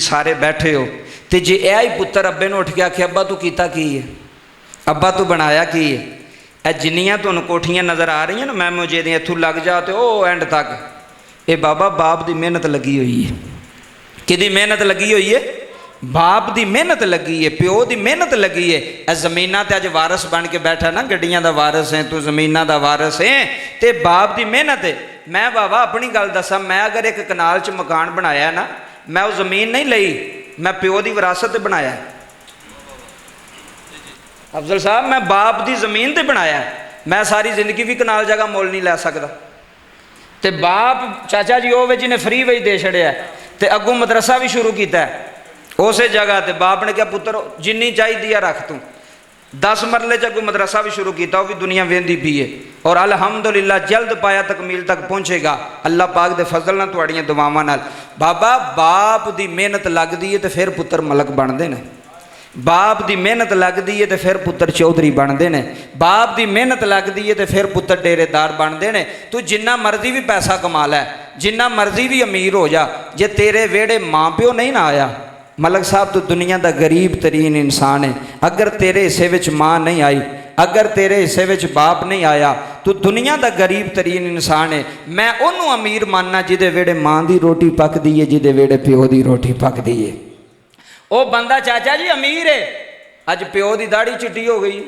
सारे बैठे हो तो जे यह ही पुत्र अब्बे ने उठ के आखे अब्बा तू कीता की है, अब्बा तू बनाया की है, यह जिन्नियां तुहानूं कोठियां नज़र आ रही हैं ना मैं मुझे इत्थों लग जा तो वह एंड तक ये बाबा बाप की मेहनत लगी हुई है। किहदी मेहनत लगी हुई है? बाप की मेहनत लगी है, प्यो की मेहनत लगी है। यह जमीना तो अज वारस बन के बैठा ना, गड्डियां दा वारस है तू, जमीना दा वारस है, तो बाप की मेहनत है। मैं बाबा अपनी गल दसा, मैं अगर एक कनाल च मकान बनाया ना, मैं वो जमीन नहीं लई, मैं प्यो की विरासत बनाया। अफजल साहब मैं बाप की जमीन ते बनाया, मैं सारी जिंदगी भी कनाल जगह मुल नहीं लै सकता। तो बाप चाचा जी वो जिन्हें फ्री वही दे छड़िया, तो अगों मदरसा भी शुरू किया उस जगह। तो बाप ने कहा पुत्र जिन्नी चाहिए है रख तू, 10 मरले च अगों मदरसा भी शुरू किया, वो भी दुनिया वेंदी पी है। और अलहमदुलिल्लाह जल्द पाया तकमील तक पहुँचेगा अल्लाह पाक दे फजल नाल तुहाड़ियां दुआवां नाल। बाबा बाप की मेहनत लगती है तो फिर पुत्र मलक बनते हैं, बाप की मेहनत लगती है तो फिर पुत्र चौधरी बनते हैं, बाप की मेहनत लगती है तो फिर पुत्र डेरेदार बनते हैं। तू जिन्ना मर्जी भी पैसा कमा लै, जिन्ना मर्जी भी अमीर हो जा, जे तेरे वेड़े माँ प्यो नहीं ना आया, मलक साहब तो दुनिया का गरीब तरीन इंसान है। अगर तेरे हिस्से विच माँ नहीं आई, अगर तेरे हिस्से विच बाप नहीं आया, तो दुनिया का गरीब तरीन इंसान है। मैं उन्होंने अमीर मानना जिदे वेड़े माँ की रोटी पकदी है, जिदे वेड़े प्यो की रोटी पकदी है। वो बंदा चाचा जी अमीर है, अज प्यो की दाढ़ी चिट्टी हो गई,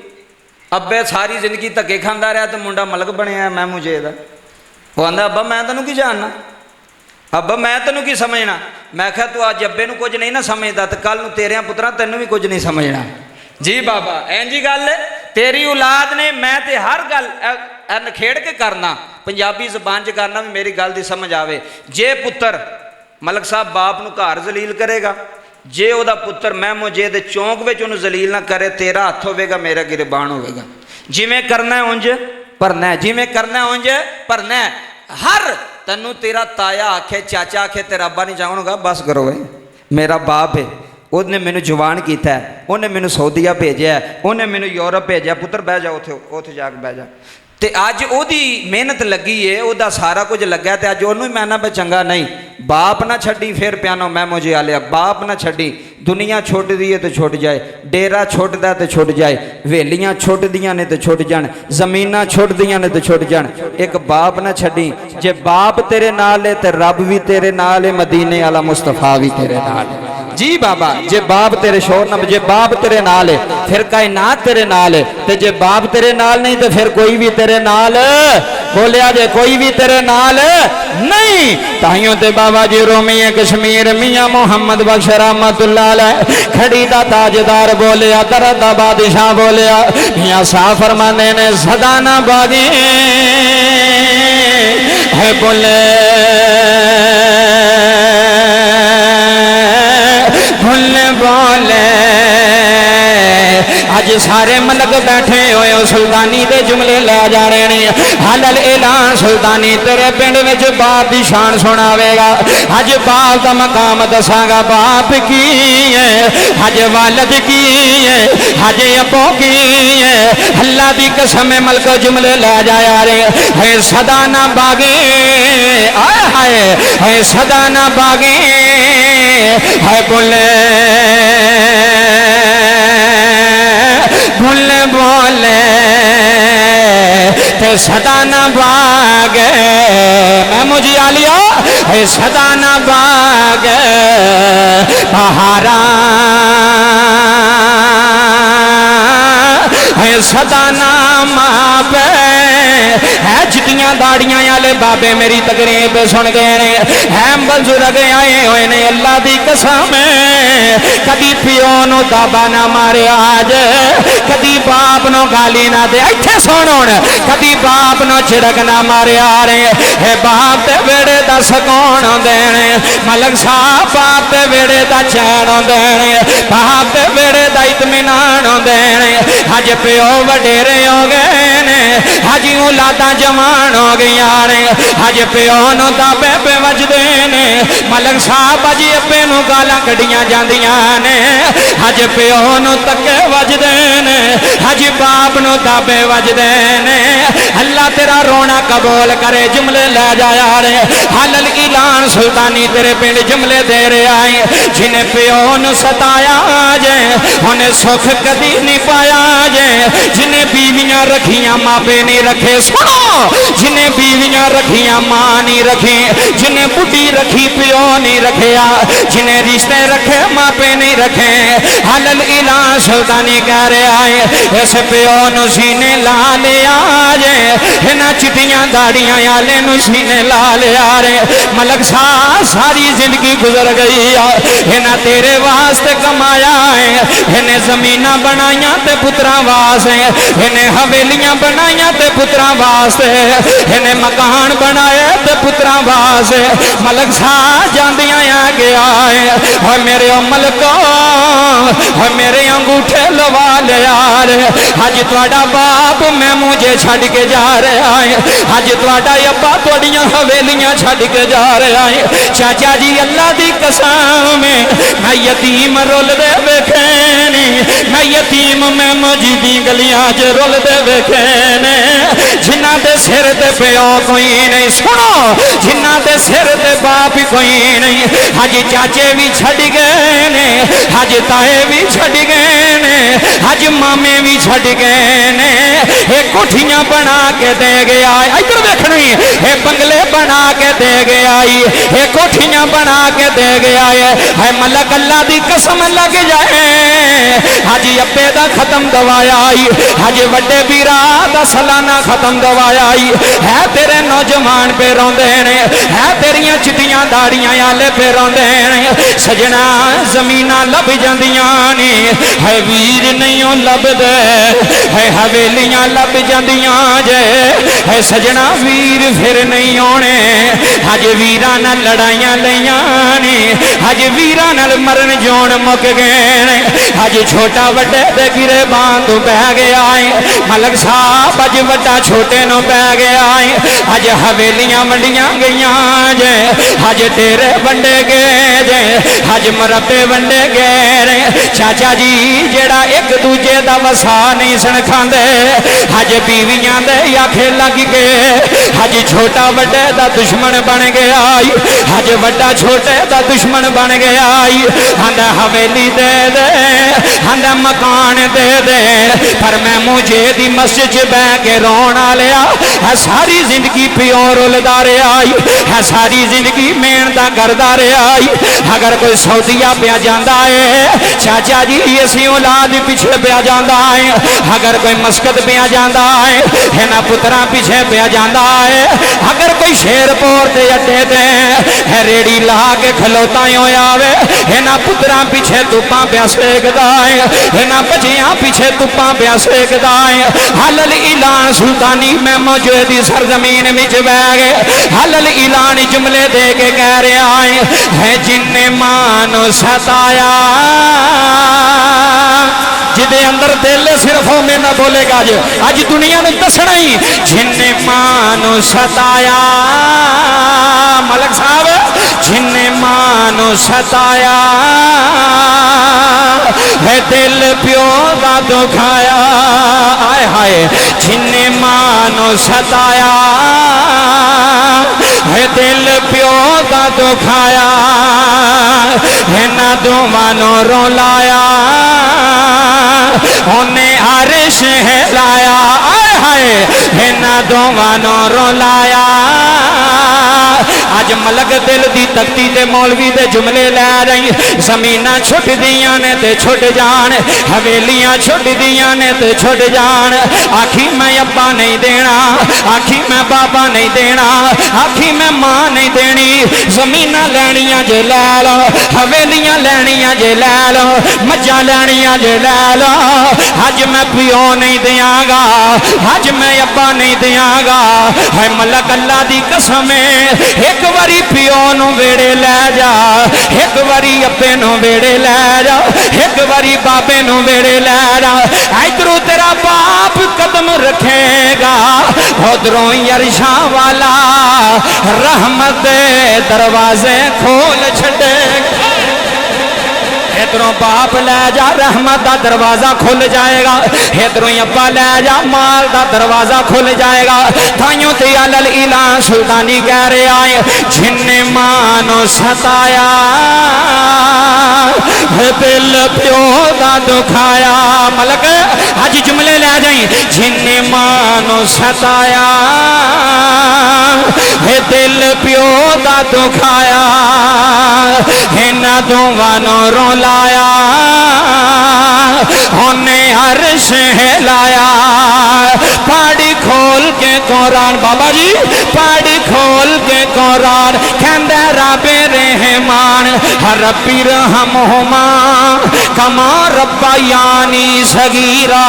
अब्बे सारी जिंदगी धक्के खांदा रहा तो मुंडा मलक बनया मैं मुझे दा। वो आंदा अब्बा मैं तेनों की जानना, अब्बा मैं तेनों की समझना। मैं क्या तू अज अब्बे नूं कुछ नहीं ना समझदा तो कल नूं तेरिया पुत्रा तेनों भी कुछ नहीं समझना। जी बाबा इंजी गल तेरी औलाद ने, मैं तो हर गल नखेड़ के करना, पंजाबी जबान च करना भी मेरी गल की समझ आवे। जे पुत्र मलक साहब बाप नूं घर जलील करेगा, जे वह पुत्र मैं मुझे दे चौंक में उन्होंने जलील ना करे, तेरा हथ होगा मेरा गिरबान होगा। जिमें करना है उंज भरना है, जिमें करना है उंज भरना है। हर तेनू तेरा ताया आखे, चाचा आखे, तेरा अब्बा नहीं चाहूँगा बस करो भाई, मेरा बाप है, उसने मैनू जवान किया है, उन्हें मैनू सऊदीया भेजा है, उन्हें मैनू यूरोप भेजा, पुत्र बह जा उथे जाके बह जा। तो अज ओदी मेहनत लगी है, वह सारा कुछ लग्या, तो अज ओनू मैं ना मैं चंगा नहीं। बाप ना छड्डी फिर प्यानो मैं मुझे आ लिया, बाप ना छड्डी। दुनिया छुट दी है तो छुट जाए, डेरा छुटदा तो छुट जाए, वेलियां छुट दियां ने तो छुट जान, जमीनां छुट दियां ने तो छुट जान, एक बाप ना छड्डी। जे बाप तेरे नाल है तो रब भी तेरे नाल है, मदीने वाला मुस्तफा भी तेरे नाल है। जी बाबा जे बाप तेरे शोर न, जे बाप तेरे नाल है फिर कायनात तेरे नाल है, ते जे बाप तेरे नाल नहीं तो फिर कोई भी तेरे नाल, बोलिया जे कोई भी तेरे नाल नहीं। ताइयों ते बाबा जी रोमी कश्मीर मियां मोहम्मद बख्श रहमतुल्लाह अलैह खड़ी दा ताजदार बोलिया, दरद दा बादशाह बोलिया, मियां साह फरमाने ने सदा ना बागे है बोले बोले। अज सारे मलक बैठे हुए सुल्तानी के जुमले लै जा रहे हैं। हलल ऐलान सुल्तानी तेरे पिंड में बाप की शान सुनावेगा। अज बाप का मकाम दसागा, बाप की है, अज वालद की है, अज अबो की है। अल्लाह की कसम मलक जुमले लै जा रहे है। सदा ना बागे आए है, सदा ना बागे है बोले बोले बोले ते सदा ना बागे। मैं मुझे आ लिया है सदा ना बागे बहारा है, सदा ना मापे है। जितियां दाड़ियां वाले बाबे मेरी तकरीब सुन गए हैं, बुजुर्ग आए हुए ने अल्लाह की कसम कदी पिओ नो दाबा ना मारे आज, कदी बाप नो गाली ना दे, इत्थे सुन हुण, कदी बाप नो छिड़क ना मारे आ रहे है। बाप दे वेड़े दा सकून देने मलक साहब, बाप दे वेड़े दा चैन देने, बाप दे वेड़े दा इत्मीनान देने। हज प्यो वडेरे हो गए ने, हज औलादा जवान हो गई ने, हज प्यो नूं दाबे पे वजदे ने, मलक साहब अज अप्पे नूं गालां कढ़ियां जांदियां ने, हज प्यो नूं तक्के वजदे ने, हज बाप नूं दाबे वजदे ने। अल्लाह तेरा रोना कबूल करे। जुमले ले जाया रे हालल ऐलान सुल्तानी तेरे पिंड जुमले दे रहा है। जिन्हें प्यो नूं सताया जे उन्हें सुख कदी नहीं पाया जे, जिन्हें बीवियां रखियां मापे नहीं रखे। सुनो, जिन्हें बीवियां रखियां मां नहीं रखी, जिन्हें बुढ़ी रखी प्यो नहीं रखिया, जिन्हें रिश्ते रखे मापे नहीं रखे। हालल ऐलान सुल्तानी कह रहा है इस प्यो नूं सीने ला लिया जे, इन्हां चिट्टियां दाड़ियां आले नूं सीने ला लिया रे। मलक साहब सारी जिंदगी गुजर गई है, इन्हां तेरे वास्ते कमाया है, इन्हें जमीना बनाइया ते पुत्रा वास्ते, इन्हें हवेलियां बनाइया ते पुत्रा वास्ते, इन्हें मकान बनाए ते पुत्रा वास्ते। मलक साहब जांदियां आ गया है और मेरे मलको और मेरे अंगूठे लवा लिया रे। अज तुहाडा बाप मैं मुझे छड़ के जा रहा है, अज तुहाडा अब्बा तुहाडियां हवेलियां छड़ के जा रहा है। चाचा जी अल्लाह दी कसम मैं यतीम रुलदे वेखे ने, मैं यतीम मैं मस्जिदी गलियां च रुलदे वेखे ने। जिन्हां दे सिर ते प्यो कोई नहीं, सुनो, जिन्हां दे सिर ते बाप कोई नहीं, अज चाचे भी छड़ गए ने, अज ताए भी छड़ गए ने, अज मामे भी छड़ गए ने। ये कोठियां बना के दे गया, इधर देखनी, ये बंगले बना के दे गया, ये कोठियां बना के दे गया है। मलक अल्लाह दी कसम लग जाए अज अब्बे दा खत्म दवाया, अज वड्डे बीरा दा सालाना खत्म दवाया है। तेरे नौजवान पे रोंदे ने, है तेरियां चिट्टियां दाड़ियां आले पे रोंदे ने। सजना जमीना लब जांदियां ने, है वीर नहीं लभदे, है हवेलियां लब जांदियां जे, है सजना वीर फिर नहीं आने। अज वीरां नाल लड़ाइयां लईयां ने, अज वीरां नाल मरन जोन मुक गए ने। अज छोटा वड्डे दे गिरे बांध बह गया है। मलक साहब अज वड्डा छोटे नूं पै गया है। अज हवेलियां वंडियां गईयां जे, अज डेरे वंडे गए जे, अज मरबे वंडे गए ने। चाचा जी जेड़ा एक दूजे दा वसा नहीं सन खांदे, अज बीवियां दे आखे लग गए। अज छोटा वड्डे दा दुश्मन बन गया, अज वड्डा छोटे दा दुश्मन बन गया। आंदा हवेली दे दे, आंदा मकान दे दे, पर मैं मुझे दी मस्जिद च बह के रोना लिया है। सारी जिंदगी प्यो रुलदा रहा है, सारी जिंदगी मेहनत करदा रहा। अगर कोई सऊदीया पिया जांदा है चाचा जी इसी औलाद पिछे पिया जांदा है। अगर कोई मस्कत पिया जांदा है इन्हां पुत्रा पिछे पिया जांदा है। अगर कोई शेरपुर के अड्डे ते रेड़ी ला के खलोता होया वे इन्हां पुत्रा पिछे तुप्पां पिया सेकदा है, इन्हां बच्चियां पिछे तुप्पां पिया सेकदा है। हालल ऐलान सुल्तानी मैं मौजूदी सरजमीन विच बह गए। हालल ऐलान जुमले दे के कह रहा है जिन्ने मां नूं सताया, जिदे अंदर दिल सिर्फ में ना बोलेगा अज दुनिया ने दसना ही। जिन्ने मां नूं सताया, मलक साहब जिन्ने मां नूं सताया है दिल प्यो दा दुखाया। आए हाय जिन्ने मां नूं सताया है दिल प्यो दा दुखाया, इन्हां दोवां नूं रुलाया उन्हें अरश हिलाया। आए हाय इन्हां दोवां नूं रुलाया। अज मलक दिल दी तख्ती ते मौलवी दे जुमले लै रही। जमीना छुट दियां ने ते छुट जान, हवेलियां छुट दियां ने ते छुट जान। आखी मैं अब्बा नहीं देना, आखी मैं बाबा नहीं देना, आखी मैं मां नहीं देनी। जमीना लैनियां जे लै लो, हवेलियां لینیاں جے لے لو مجھا لینیاں جے لے لو حج میں پیو نہیں دیاں گا حج میں ابا نہیں دیاں گا ہے ملک اللہ دی قسم ایک واری پیو نو ویڑے لے جا ایک واری ابے نو ویڑے لے جا ایک واری بابے نو ویڑے لے جا ادھروں تیرا باپ قدم رکھے گا ادھروں عرشاں والا رحمت دے دروازے کھول چھڑے گا ادھروں باپ لے جا رحمت دا دروازہ کھل جائے گا ادھروں ابا لے جا مال دا دروازہ کھل جائے گا تھائیوں تے علل اعلان سلطانی کہہ رہے آئے جن نے مانو ستایا دل پیو دا دکھایا ملک حج جملے لے جائیں جن نے مانو ستایا دل پیو دا دکھایا دو وانو رو لایا انہیں عرش ہلایا پاڑی کھول کے قرآن بابا جی پاڑی کھول کے قرآن کہندہ رب رحمان ربی رحمہما کما ربیانی صغیرا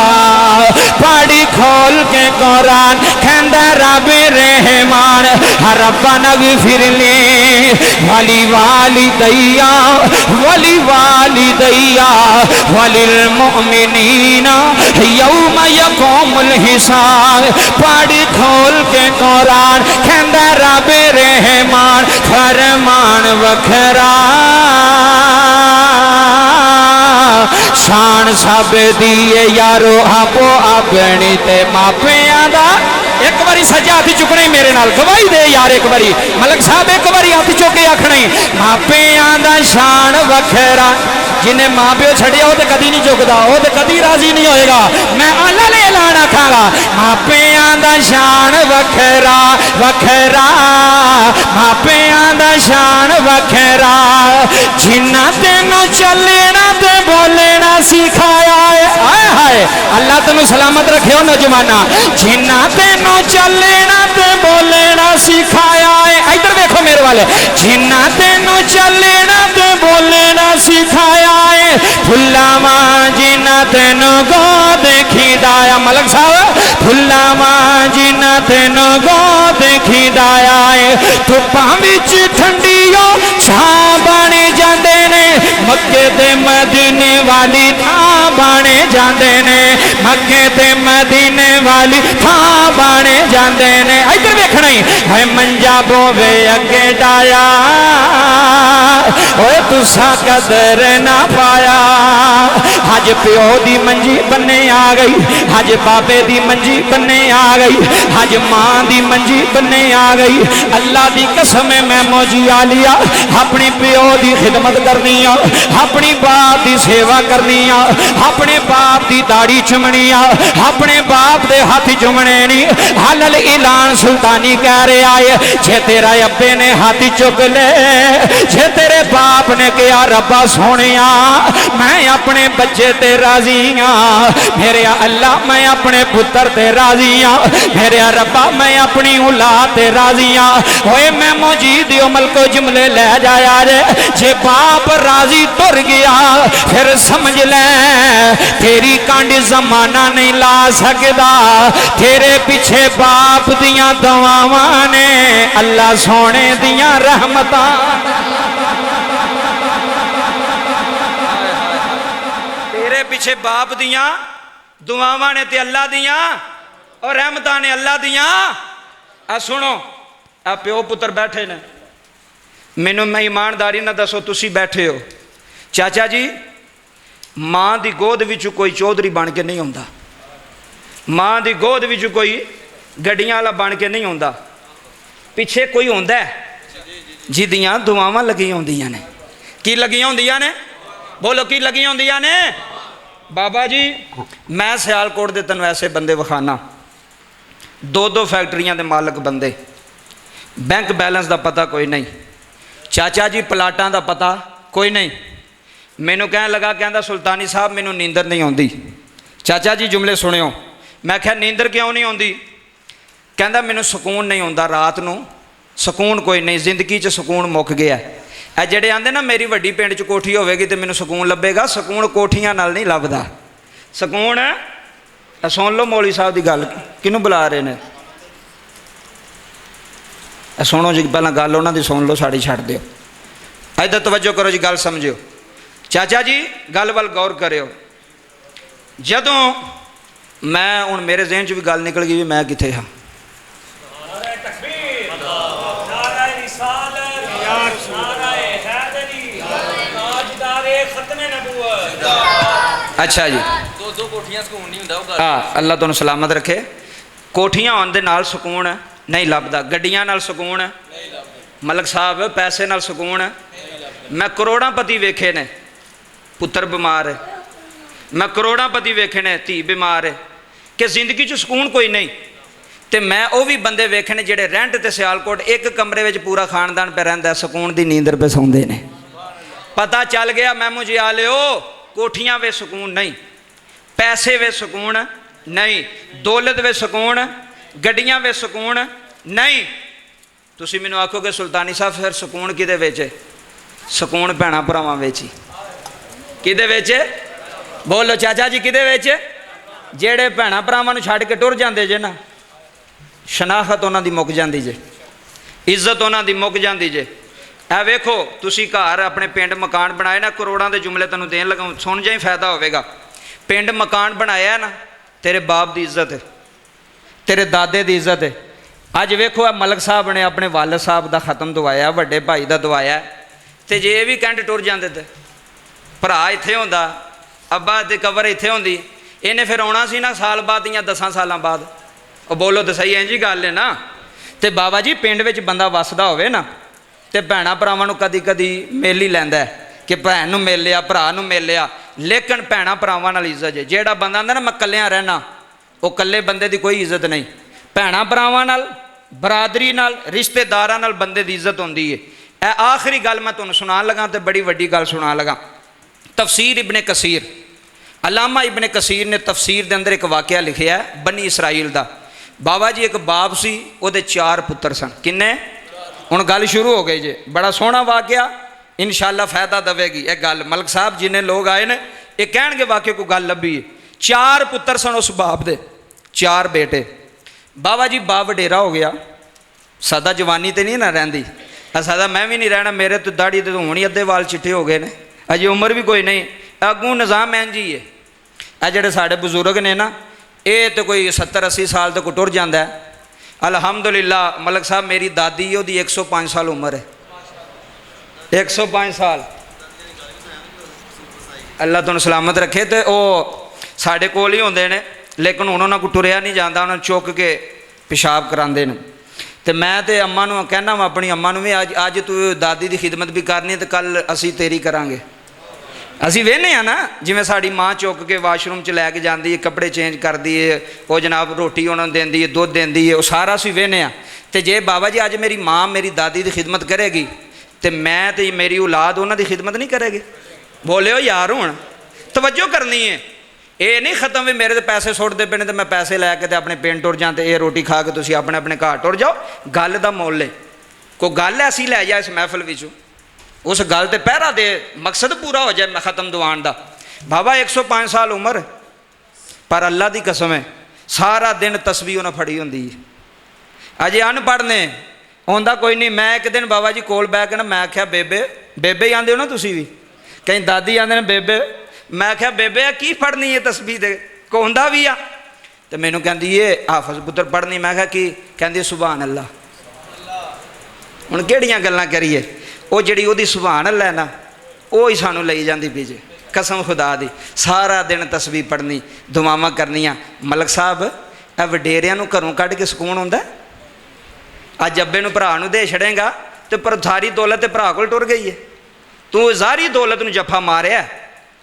پاڑی کھول کے قرآن کہندہ رب رحمان ربنا اغفر لی ولی والدیا ولی والدیا وللمؤمنین یوم یقوم الحساب پاڑی کھول کے قرآن کہندہ رب رحمان فرمان وکھرا شان سب دیئے یارو آپو اپنی تے ماپیاں دا ایک باری سجا ہاتھی چکنے میرے نال گواہی دے یار ایک باری ملک صاحب ایک باری ہاتھی چکے آکھنے ماپیاں دا شان وکھرا جنہیں ماں پیو چھڑیا ہو تے کدی نہیں چکدا ہو تے کدی راضی نہیں ہوئے گا میں اللہ لے اعلان آکھاں گا ماپیاں دا شان وکھرا وکھرا ماپیاں دا شان وکھرا جنہ تینوں چلنا تے بولنا سکھایا ہے آئے ہائے اللہ تینوں سلامت رکھے ہو نوجوانہ جنہ تینوں چلنا تے بولنا سکھایا ہے ادھر دیکھو میرے والے جنہ تینوں چلنا تے بولنا سکھایا ہے پھلاواں جنہ تینوں گود کھیدایا ملک صاحب پھلاواں جنہ تینوں گود کھیدایا ہے دھوپاں وچ ٹھنڈیوں چھاں بنے جاندے نے مکے تے مدینے والی تھاں بنے جاندے نے مکے تے مدینے والی تھاں بنے جاندے نے ادھر ویکھنا ہی ہے منجا بوے اگے ڈایا اوے تسا قدر نہ پایا حج پیو دی منجی بننے آ گئی حج بابے دی منجی بننے آ گئی حج ماں دی منجی بننے آ گئی اللہ دی قسم میں موجی آ لیا اپنی پیو دی خدمت کرنی اپنی باپ دی سیوا کرنی اپنے باپ دی داڑھی چمنی اپنے باپ دے ہاتھ چمنے نہیں حلل اعلان سلطانی کہہ رہے آئے چھے تیرا ابے نے ہاتھ چک لے چھے تیرے باپ نے کیا ربا سونیا میں اپنے بچے تے راضی ہاں میرے اللہ میں اپنے پتر تے راضی ہاں میرے ربا میں اپنی اولاد تے راضی ہاں ہوئے میں موجید عمل کو جملے لے جایا جے باپ راضی ٹر گیا پھر سمجھ لے تیری کانڈ زمانہ نہیں لا سکدا تیرے پیچھے باپ دیاں دعاواں نے اللہ سونے دیاں رحمتاں تیرے پیچھے باپ دیاں دعاواں نے تے اللہ دیاں اور رحمتاں نے اللہ دیاں سنو پیو پتر بیٹھے نے مینوں میں ایمانداری نہ دسو تسی بیٹھے ہو چاچا جی ماں دی گود وچوں کوئی چودھری بن کے نہیں ہوندا ماں دی گود وچوں کوئی گڈیاں والا بن کے نہیں ہوندا پیچھے کوئی ہوندا ہے جدیاں دعاواں لگی ہوندیاں نے کی لگی ہوندیاں نے بولو کی لگی ہوندیاں نے بابا جی میں سیالکوٹ دے تن ویسے بندے وکھانا دو فیکٹریاں دے مالک بندے بینک بیلنس دا پتہ کوئی نہیں چاچا جی پلاٹاں دا پتہ کوئی نہیں مینوں کہنے لگا کہندا سلطانی صاحب مینوں نیندر نہیں ہوندی چاچا جی جملے سنیو میں کہا نیندر کیوں نہیں ہوندی کہندا مینوں سکون نہیں ہوندا رات نو سکون کوئی نہیں زندگی چ سکون مک گیا ਇਹ ਜਿਹੜੇ ਆਂਦੇ ਨਾ ਮੇਰੀ ਵੱਡੀ ਪਿੰਡ 'ਚ ਕੋਠੀ ਹੋਵੇਗੀ ਤੇ ਮੈਨੂੰ ਸਕੂਨ ਲੱਭੇਗਾ, ਸਕੂਨ ਕੋਠੀਆਂ ਨਾਲ ਨਹੀਂ ਲੱਭਦਾ। ਸਕੂਨ ਸੁਣ ਲਓ ਮੌਲੀ ਸਾਹਿਬ ਦੀ ਗੱਲ, ਕਿਹਨੂੰ ਬੁਲਾ ਰਹੇ ਨੇ? ਸੁਣੋ ਜੀ, ਪਹਿਲਾਂ ਗੱਲ ਉਹਨਾਂ ਦੀ ਸੁਣ ਲਓ, ਸਾਡੀ ਛੱਡ ਦਿਓ। ਇੱਧਰ ਤਵੱਜੋ ਕਰੋ ਜੀ, ਗੱਲ ਸਮਝਿਓ। ਚਾਚਾ ਜੀ ਗੱਲ ਵੱਲ ਗੌਰ ਕਰਿਓ। ਜਦੋਂ ਮੈਂ ਹੁਣ ਮੇਰੇ ਜ਼ਿਹਨ 'ਚ ਵੀ ਗੱਲ ਨਿਕਲ ਗਈ ਵੀ ਮੈਂ ਕਿੱਥੇ ਹਾਂ। ਅੱਛਾ ਜੀ, ਦੋ ਕੋਠੀਆਂ ਸਕੂਨ ਨਹੀਂ ਹੁੰਦਾ ਉਹ ਗੱਲ। ਹਾਂ, ਅੱਲਾ ਤੁਹਾਨੂੰ ਸਲਾਮਤ ਰੱਖੇ। ਕੋਠੀਆਂ ਹੋਣ ਦੇ ਨਾਲ ਸਕੂਨ ਨਹੀਂ ਲੱਭਦਾ, ਗੱਡੀਆਂ ਨਾਲ ਸਕੂਨ ਨਹੀਂ ਲੱਭਦਾ, ਮਲਕ ਸਾਹਿਬ ਪੈਸੇ ਨਾਲ ਸਕੂਨ। ਮੈਂ ਕਰੋੜਾਂਪਤੀ ਵੇਖੇ ਨੇ ਪੁੱਤਰ ਬਿਮਾਰ ਹੈ, ਮੈਂ ਕਰੋੜਾਂਪਤੀ ਵੇਖੇ ਨੇ ਧੀ ਬਿਮਾਰ ਹੈ, ਕਿ ਜ਼ਿੰਦਗੀ 'ਚ ਸਕੂਨ ਕੋਈ ਨਹੀਂ। ਤੇ ਮੈਂ ਉਹ ਵੀ ਬੰਦੇ ਵੇਖੇ ਨੇ ਜਿਹੜੇ ਰੈਂਟ ਤੇ ਸਿਆਲਕੋਟ ਇੱਕ ਕਮਰੇ ਵਿੱਚ ਪੂਰਾ ਖਾਨਦਾਨ ਪੈ ਰਹਿੰਦਾ, ਸਕੂਨ ਦੀ ਨੀਂਦਰ ਪੇ ਸੌਂਦੇ ਨੇ। ਪਤਾ ਚੱਲ ਗਿਆ ਮੈਮੂ ਜੀ ਆ ਲਿਓ, ਕੋਠੀਆਂ ਵੇ ਸਕੂਨ ਨਹੀਂ, ਪੈਸੇ ਵੇ ਸਕੂਨ ਨਹੀਂ, ਦੌਲਤ ਵੇ ਸਕੂਨ, ਗੱਡੀਆਂ ਵੇ ਸਕੂਨ ਨਹੀਂ। ਤੁਸੀਂ ਮੈਨੂੰ ਆਖੋਗੇ ਸੁਲਤਾਨੀ ਸਾਹਿਬ ਫਿਰ ਸਕੂਨ ਕਿਹਦੇ ਵਿੱਚ ਹੈ? ਸਕੂਨ ਭੈਣਾਂ ਭਰਾਵਾਂ ਵਿੱਚ ਹੀ। ਕਿਹਦੇ ਵਿੱਚ? ਬੋਲੋ ਚਾਚਾ ਜੀ, ਕਿਹਦੇ ਵਿੱਚ? ਜਿਹੜੇ ਭੈਣਾਂ ਭਰਾਵਾਂ ਨੂੰ ਛੱਡ ਕੇ ਟੁਰ ਜਾਂਦੇ ਜੇ ਨਾ, ਸ਼ਨਾਖਤ ਉਹਨਾਂ ਦੀ ਮੁੱਕ ਜਾਂਦੀ ਜੇ, ਇੱਜ਼ਤ ਉਹਨਾਂ ਦੀ ਮੁੱਕ ਜਾਂਦੀ ਜੇ। ਇਹ ਵੇਖੋ ਤੁਸੀਂ ਘਰ ਆਪਣੇ ਪਿੰਡ ਮਕਾਨ ਬਣਾਏ ਨਾ, ਕਰੋੜਾਂ ਦੇ ਜੁਮਲੇ ਤੈਨੂੰ ਦੇਣ ਲੱਗਾ, ਸੁਣ ਜਾਈ ਫਾਇਦਾ ਹੋਵੇਗਾ। ਪਿੰਡ ਮਕਾਨ ਬਣਾਇਆ ਨਾ, ਤੇਰੇ ਬਾਪ ਦੀ ਇੱਜ਼ਤ ਹੈ, ਤੇਰੇ ਦਾਦੇ ਦੀ ਇੱਜ਼ਤ ਹੈ। ਅੱਜ ਵੇਖੋ ਇਹ ਮਲਕ ਸਾਹਿਬ ਨੇ ਆਪਣੇ ਵਾਲਦ ਸਾਹਿਬ ਦਾ ਖਤਮ ਦਵਾਇਆ, ਵੱਡੇ ਭਾਈ ਦਾ ਦਵਾਇਆ, ਤੇ ਜੇ ਇਹ ਵੀ ਕਹਿੰਦੇ ਟੁਰ ਜਾਂਦੇ ਤੇ ਭਰਾ ਇੱਥੇ ਹੁੰਦਾ, ਅੱਬਾ ਦੀ ਕਬਰ ਇੱਥੇ ਹੁੰਦੀ, ਇਹਨੇ ਫਿਰ ਆਉਣਾ ਸੀ ਨਾ ਸਾਲ ਬਾਅਦ ਜਾਂ 10 ਸਾਲਾਂ ਬਾਅਦ। ਉਹ ਬੋਲੋ ਤਾਂ ਸਹੀ, ਇੰਝ ਹੀ ਗੱਲ ਹੈ ਨਾ। ਤੇ ਬਾਬਾ ਜੀ ਪਿੰਡ ਵਿੱਚ ਬੰਦਾ ਵੱਸਦਾ ਹੋਵੇ ਨਾ, ਤੇ ਭੈਣਾਂ ਭਰਾਵਾਂ ਨੂੰ ਕਦੀ ਕਦੀ ਮਿਲ ਹੀ ਲੈਂਦਾ ਕਿ ਭੈਣ ਨੂੰ ਮਿਲ ਲਿਆ, ਭਰਾ ਨੂੰ ਮਿਲ ਲਿਆ, ਲੇਕਿਨ ਭੈਣਾਂ ਭਰਾਵਾਂ ਨਾਲ ਇੱਜ਼ਤ ਹੈ। ਜਿਹੜਾ ਬੰਦਾ ਆਂਦਾ ਨਾ ਮੈਂ ਇਕੱਲਿਆਂ ਰਹਿਣਾ, ਉਹ ਇਕੱਲੇ ਬੰਦੇ ਦੀ ਕੋਈ ਇੱਜ਼ਤ ਨਹੀਂ। ਭੈਣਾਂ ਭਰਾਵਾਂ ਨਾਲ, ਬਰਾਦਰੀ ਨਾਲ, ਰਿਸ਼ਤੇਦਾਰਾਂ ਨਾਲ ਬੰਦੇ ਦੀ ਇੱਜ਼ਤ ਹੁੰਦੀ ਹੈ। ਇਹ ਆਖਰੀ ਗੱਲ ਮੈਂ ਤੁਹਾਨੂੰ ਸੁਣਾਉਣ ਲੱਗਾ, ਤੇ ਬੜੀ ਵੱਡੀ ਗੱਲ ਸੁਣਾਉਣ ਲੱਗਾ। ਤਫਸੀਰ ਇਬਨ ਕਸੀਰ, ਅਲਾਮਾ ਇਬਨ ਕਸੀਰ ਨੇ ਤਫਸੀਰ ਦੇ ਅੰਦਰ ਇੱਕ ਵਾਕਿਆ ਲਿਖਿਆ ਬਨੀ ਇਸਰਾਈਲ ਦਾ। ਬਾਬਾ ਜੀ ਇੱਕ ਬਾਪ ਸੀ, ਉਹਦੇ 4 ਪੁੱਤਰ ਸਨ। ਕਿੰਨੇ? ਹੁਣ ਗੱਲ ਸ਼ੁਰੂ ਹੋ ਗਈ ਜੇ। ਬੜਾ ਸੋਹਣਾ ਵਾਕਿਆ, ਇਨਸ਼ਾਅੱਲਾ ਫਾਇਦਾ ਦੇਵੇਗੀ ਇਹ ਗੱਲ। ਮਲਕ ਸਾਹਿਬ ਜਿੰਨੇ ਲੋਕ ਆਏ ਨੇ ਇਹ ਕਹਿਣਗੇ ਵਾਕਿਆ ਕੋਈ ਗੱਲ ਲੱਭੀ ਹੈ। 4 ਪੁੱਤਰ ਸਨ ਉਸ ਬਾਪ ਦੇ, 4 ਬੇਟੇ। ਬਾਬਾ ਜੀ ਬਾਪ ਵਡੇਰਾ ਹੋ ਗਿਆ, ਸਦਾ ਜਵਾਨੀ ਤੇ ਨਹੀਂ ਨਾ ਰਹਿੰਦੀ, ਸਦਾ ਮੈਂ ਵੀ ਨਹੀਂ ਰਹਿਣਾ, ਮੇਰੇ ਤੋਂ ਦਾੜੀ ਤੇ ਹੁਣ ਹੀ ਅੱਧੇ ਵਾਲ ਚਿੱਟੇ ਹੋ ਗਏ ਨੇ, ਅਜੇ ਉਮਰ ਵੀ ਕੋਈ ਨਹੀਂ। ਅੱਗੋਂ ਨਿਜ਼ਾਮ ਇੰਝ ਹੀ ਹੈ। ਇਹ ਜਿਹੜੇ ਸਾਡੇ ਬਜ਼ੁਰਗ ਨੇ ਨਾ, ਇਹ ਤਾਂ ਕੋਈ 70-80 ਸਾਲ ਤੱਕ ਟੁਰ ਜਾਂਦਾ ਹੈ। ਅਲਹਮਦੁਲਿਲਾ ਮਲਕ ਸਾਹਿਬ ਮੇਰੀ ਦਾਦੀ, ਉਹਦੀ 105 ਸਾਲ ਉਮਰ ਹੈ, 105 ਸਾਲ। ਅੱਲਾ ਤੁਹਾਨੂੰ ਸਲਾਮਤ ਰੱਖੇ। ਤੇ ਉਹ ਸਾਡੇ ਕੋਲ ਹੀ ਹੁੰਦੇ ਨੇ, ਲੇਕਿਨ ਹੁਣ ਉਹਨਾਂ ਕੋਲ ਟੁਰਿਆ ਨਹੀਂ ਜਾਂਦਾ, ਉਹਨਾਂ ਨੂੰ ਚੁੱਕ ਕੇ ਪਿਸ਼ਾਬ ਕਰਾਉਂਦੇ ਨੇ। ਤੇ ਮੈਂ ਤੇ ਅੰਮਾ ਨੂੰ ਕਹਿਣਾ ਵਾ, ਆਪਣੀ ਅੰਮਾ ਨੂੰ ਵੀ, ਅੱਜ ਤੂੰ ਦਾਦੀ ਦੀ ਖਿਦਮਤ ਵੀ ਕਰਨੀ ਤੇ ਕੱਲ ਅਸੀਂ ਤੇਰੀ ਕਰਾਂਗੇ। ਅਸੀਂ ਵੇਖਦੇ ਹਾਂ ਨਾ, ਜਿਵੇਂ ਸਾਡੀ ਮਾਂ ਚੁੱਕ ਕੇ ਵਾਸ਼ਰੂਮ 'ਚ ਲੈ ਕੇ ਜਾਂਦੀ ਹੈ, ਕੱਪੜੇ ਚੇਂਜ ਕਰਦੀ ਹੈ, ਉਹ ਜਨਾਬ ਰੋਟੀ ਉਹਨਾਂ ਨੂੰ ਦਿੰਦੀ ਹੈ, ਦੁੱਧ ਦਿੰਦੀ ਹੈ, ਉਹ ਸਾਰਾ ਅਸੀਂ ਵੇਖਦੇ ਹਾਂ। ਤੇ ਜੇ ਬਾਬਾ ਜੀ ਅੱਜ ਮੇਰੀ ਮਾਂ ਮੇਰੀ ਦਾਦੀ ਦੀ ਖਿਦਮਤ ਕਰੇਗੀ, ਤੇ ਮੈਂ ਤੇ ਮੇਰੀ ਔਲਾਦ ਉਹਨਾਂ ਦੀ ਖਿਦਮਤ ਨਹੀਂ ਕਰੇਗੀ। ਬੋਲਿਓ ਯਾਰ, ਹੁਣ ਤਵੱਜੋ ਕਰਨੀ ਹੈ। ਇਹ ਨਹੀਂ ਖਤਮ ਵੀ ਮੇਰੇ ਤੇ ਪੈਸੇ ਸੁੱਟਦੇ ਪਏ ਨੇ ਤੇ ਮੈਂ ਪੈਸੇ ਲੈ ਕੇ ਤੇ ਆਪਣੇ ਪਿੰਡ ਟੁਰ ਜਾਂ, ਤੇ ਇਹ ਰੋਟੀ ਖਾ ਕੇ ਤੁਸੀਂ ਆਪਣੇ ਆਪਣੇ ਘਰ ਟੁਰ ਜਾਓ। ਗੱਲ ਦਾ ਮੁੱਲ ਹੈ, ਕੋਈ ਗੱਲ ਐਸੀ ਲੈ ਜਾ ਇਸ ਮਹਿਫਲ ਵਿੱਚੋਂ, ਉਸ ਗੱਲ ਤੇ ਪਹਿਰਾ ਦੇ, ਮਕਸਦ ਪੂਰਾ ਹੋ ਜਾਏ ਖਤਮ ਦਵਾਉਣ ਦਾ। ਬਾਬਾ 105 ਸਾਲ ਉਮਰ, ਪਰ ਅੱਲਾ ਦੀ ਕਸਮ ਹੈ ਸਾਰਾ ਦਿਨ ਤਸਬੀਹ ਉਹਨਾਂ ਫੜੀ ਹੁੰਦੀ ਹੈ। ਅਜੇ ਅਨਪੜ੍ਹ ਨੇ, ਆਉਂਦਾ ਕੋਈ ਨਹੀਂ। ਮੈਂ ਇੱਕ ਦਿਨ ਬਾਬਾ ਜੀ ਕੋਲ ਬਹਿ ਕੇ ਨਾ, ਮੈਂ ਆਖਿਆ ਬੇਬੇ, ਬੇਬੇ ਹੀ ਆਂਦੇ ਹੋ ਨਾ ਤੁਸੀਂ ਵੀ, ਕਈ ਦਾਦੀ ਆਂਦੇ ਨੇ ਬੇਬੇ। ਮੈਂ ਆਖਿਆ ਬੇਬੇ ਆ ਕੀ ਪੜ੍ਹਨੀ ਹੈ ਤਸਬੀਹ ਦੇ, ਕੋਂਦਾ ਵੀ ਆ। ਤੇ ਮੈਨੂੰ ਕਹਿੰਦੀ ਇਹ ਹਾਫਜ਼ ਪੁੱਤਰ ਪੜ੍ਹਨੀ। ਮੈਂ ਕਿਹਾ ਕੀ? ਕਹਿੰਦੀ ਸੁਭਾਨ ਅੱਲਾ। ਹੁਣ ਕਿਹੜੀਆਂ ਗੱਲਾਂ ਕਰੀਏ, ਉਹ ਜਿਹੜੀ ਉਹਦੀ ਸੁਭਾਨ ਅੱਲਾ ਹੈ ਨਾ, ਉਹ ਹੀ ਸਾਨੂੰ ਲਈ ਜਾਂਦੀ ਪਈ ਜੇ, ਕਸਮ ਖੁਦਾ ਦੀ। ਸਾਰਾ ਦਿਨ ਤਸਬੀਹ ਪੜ੍ਹਨੀ, ਦੁਆਵਾਂ ਕਰਨੀਆਂ। ਮਲਕ ਸਾਹਿਬ ਇਹ ਵਡੇਰਿਆਂ ਨੂੰ ਘਰੋਂ ਕੱਢ ਕੇ ਸਕੂਨ ਹੁੰਦਾ। ਅੱਜ ਅੱਬੇ ਨੂੰ ਭਰਾ ਨੂੰ ਦੇ ਛੜੇਗਾ ਤੇ ਪਰ ਸਾਰੀ ਦੌਲਤ ਤੇ ਭਰਾ ਕੋਲ ਟੁਰ ਗਈ ਹੈ। ਤੂੰ ਸਾਰੀ ਦੌਲਤ ਨੂੰ ਜੱਫਾ ਮਾਰਿਆ,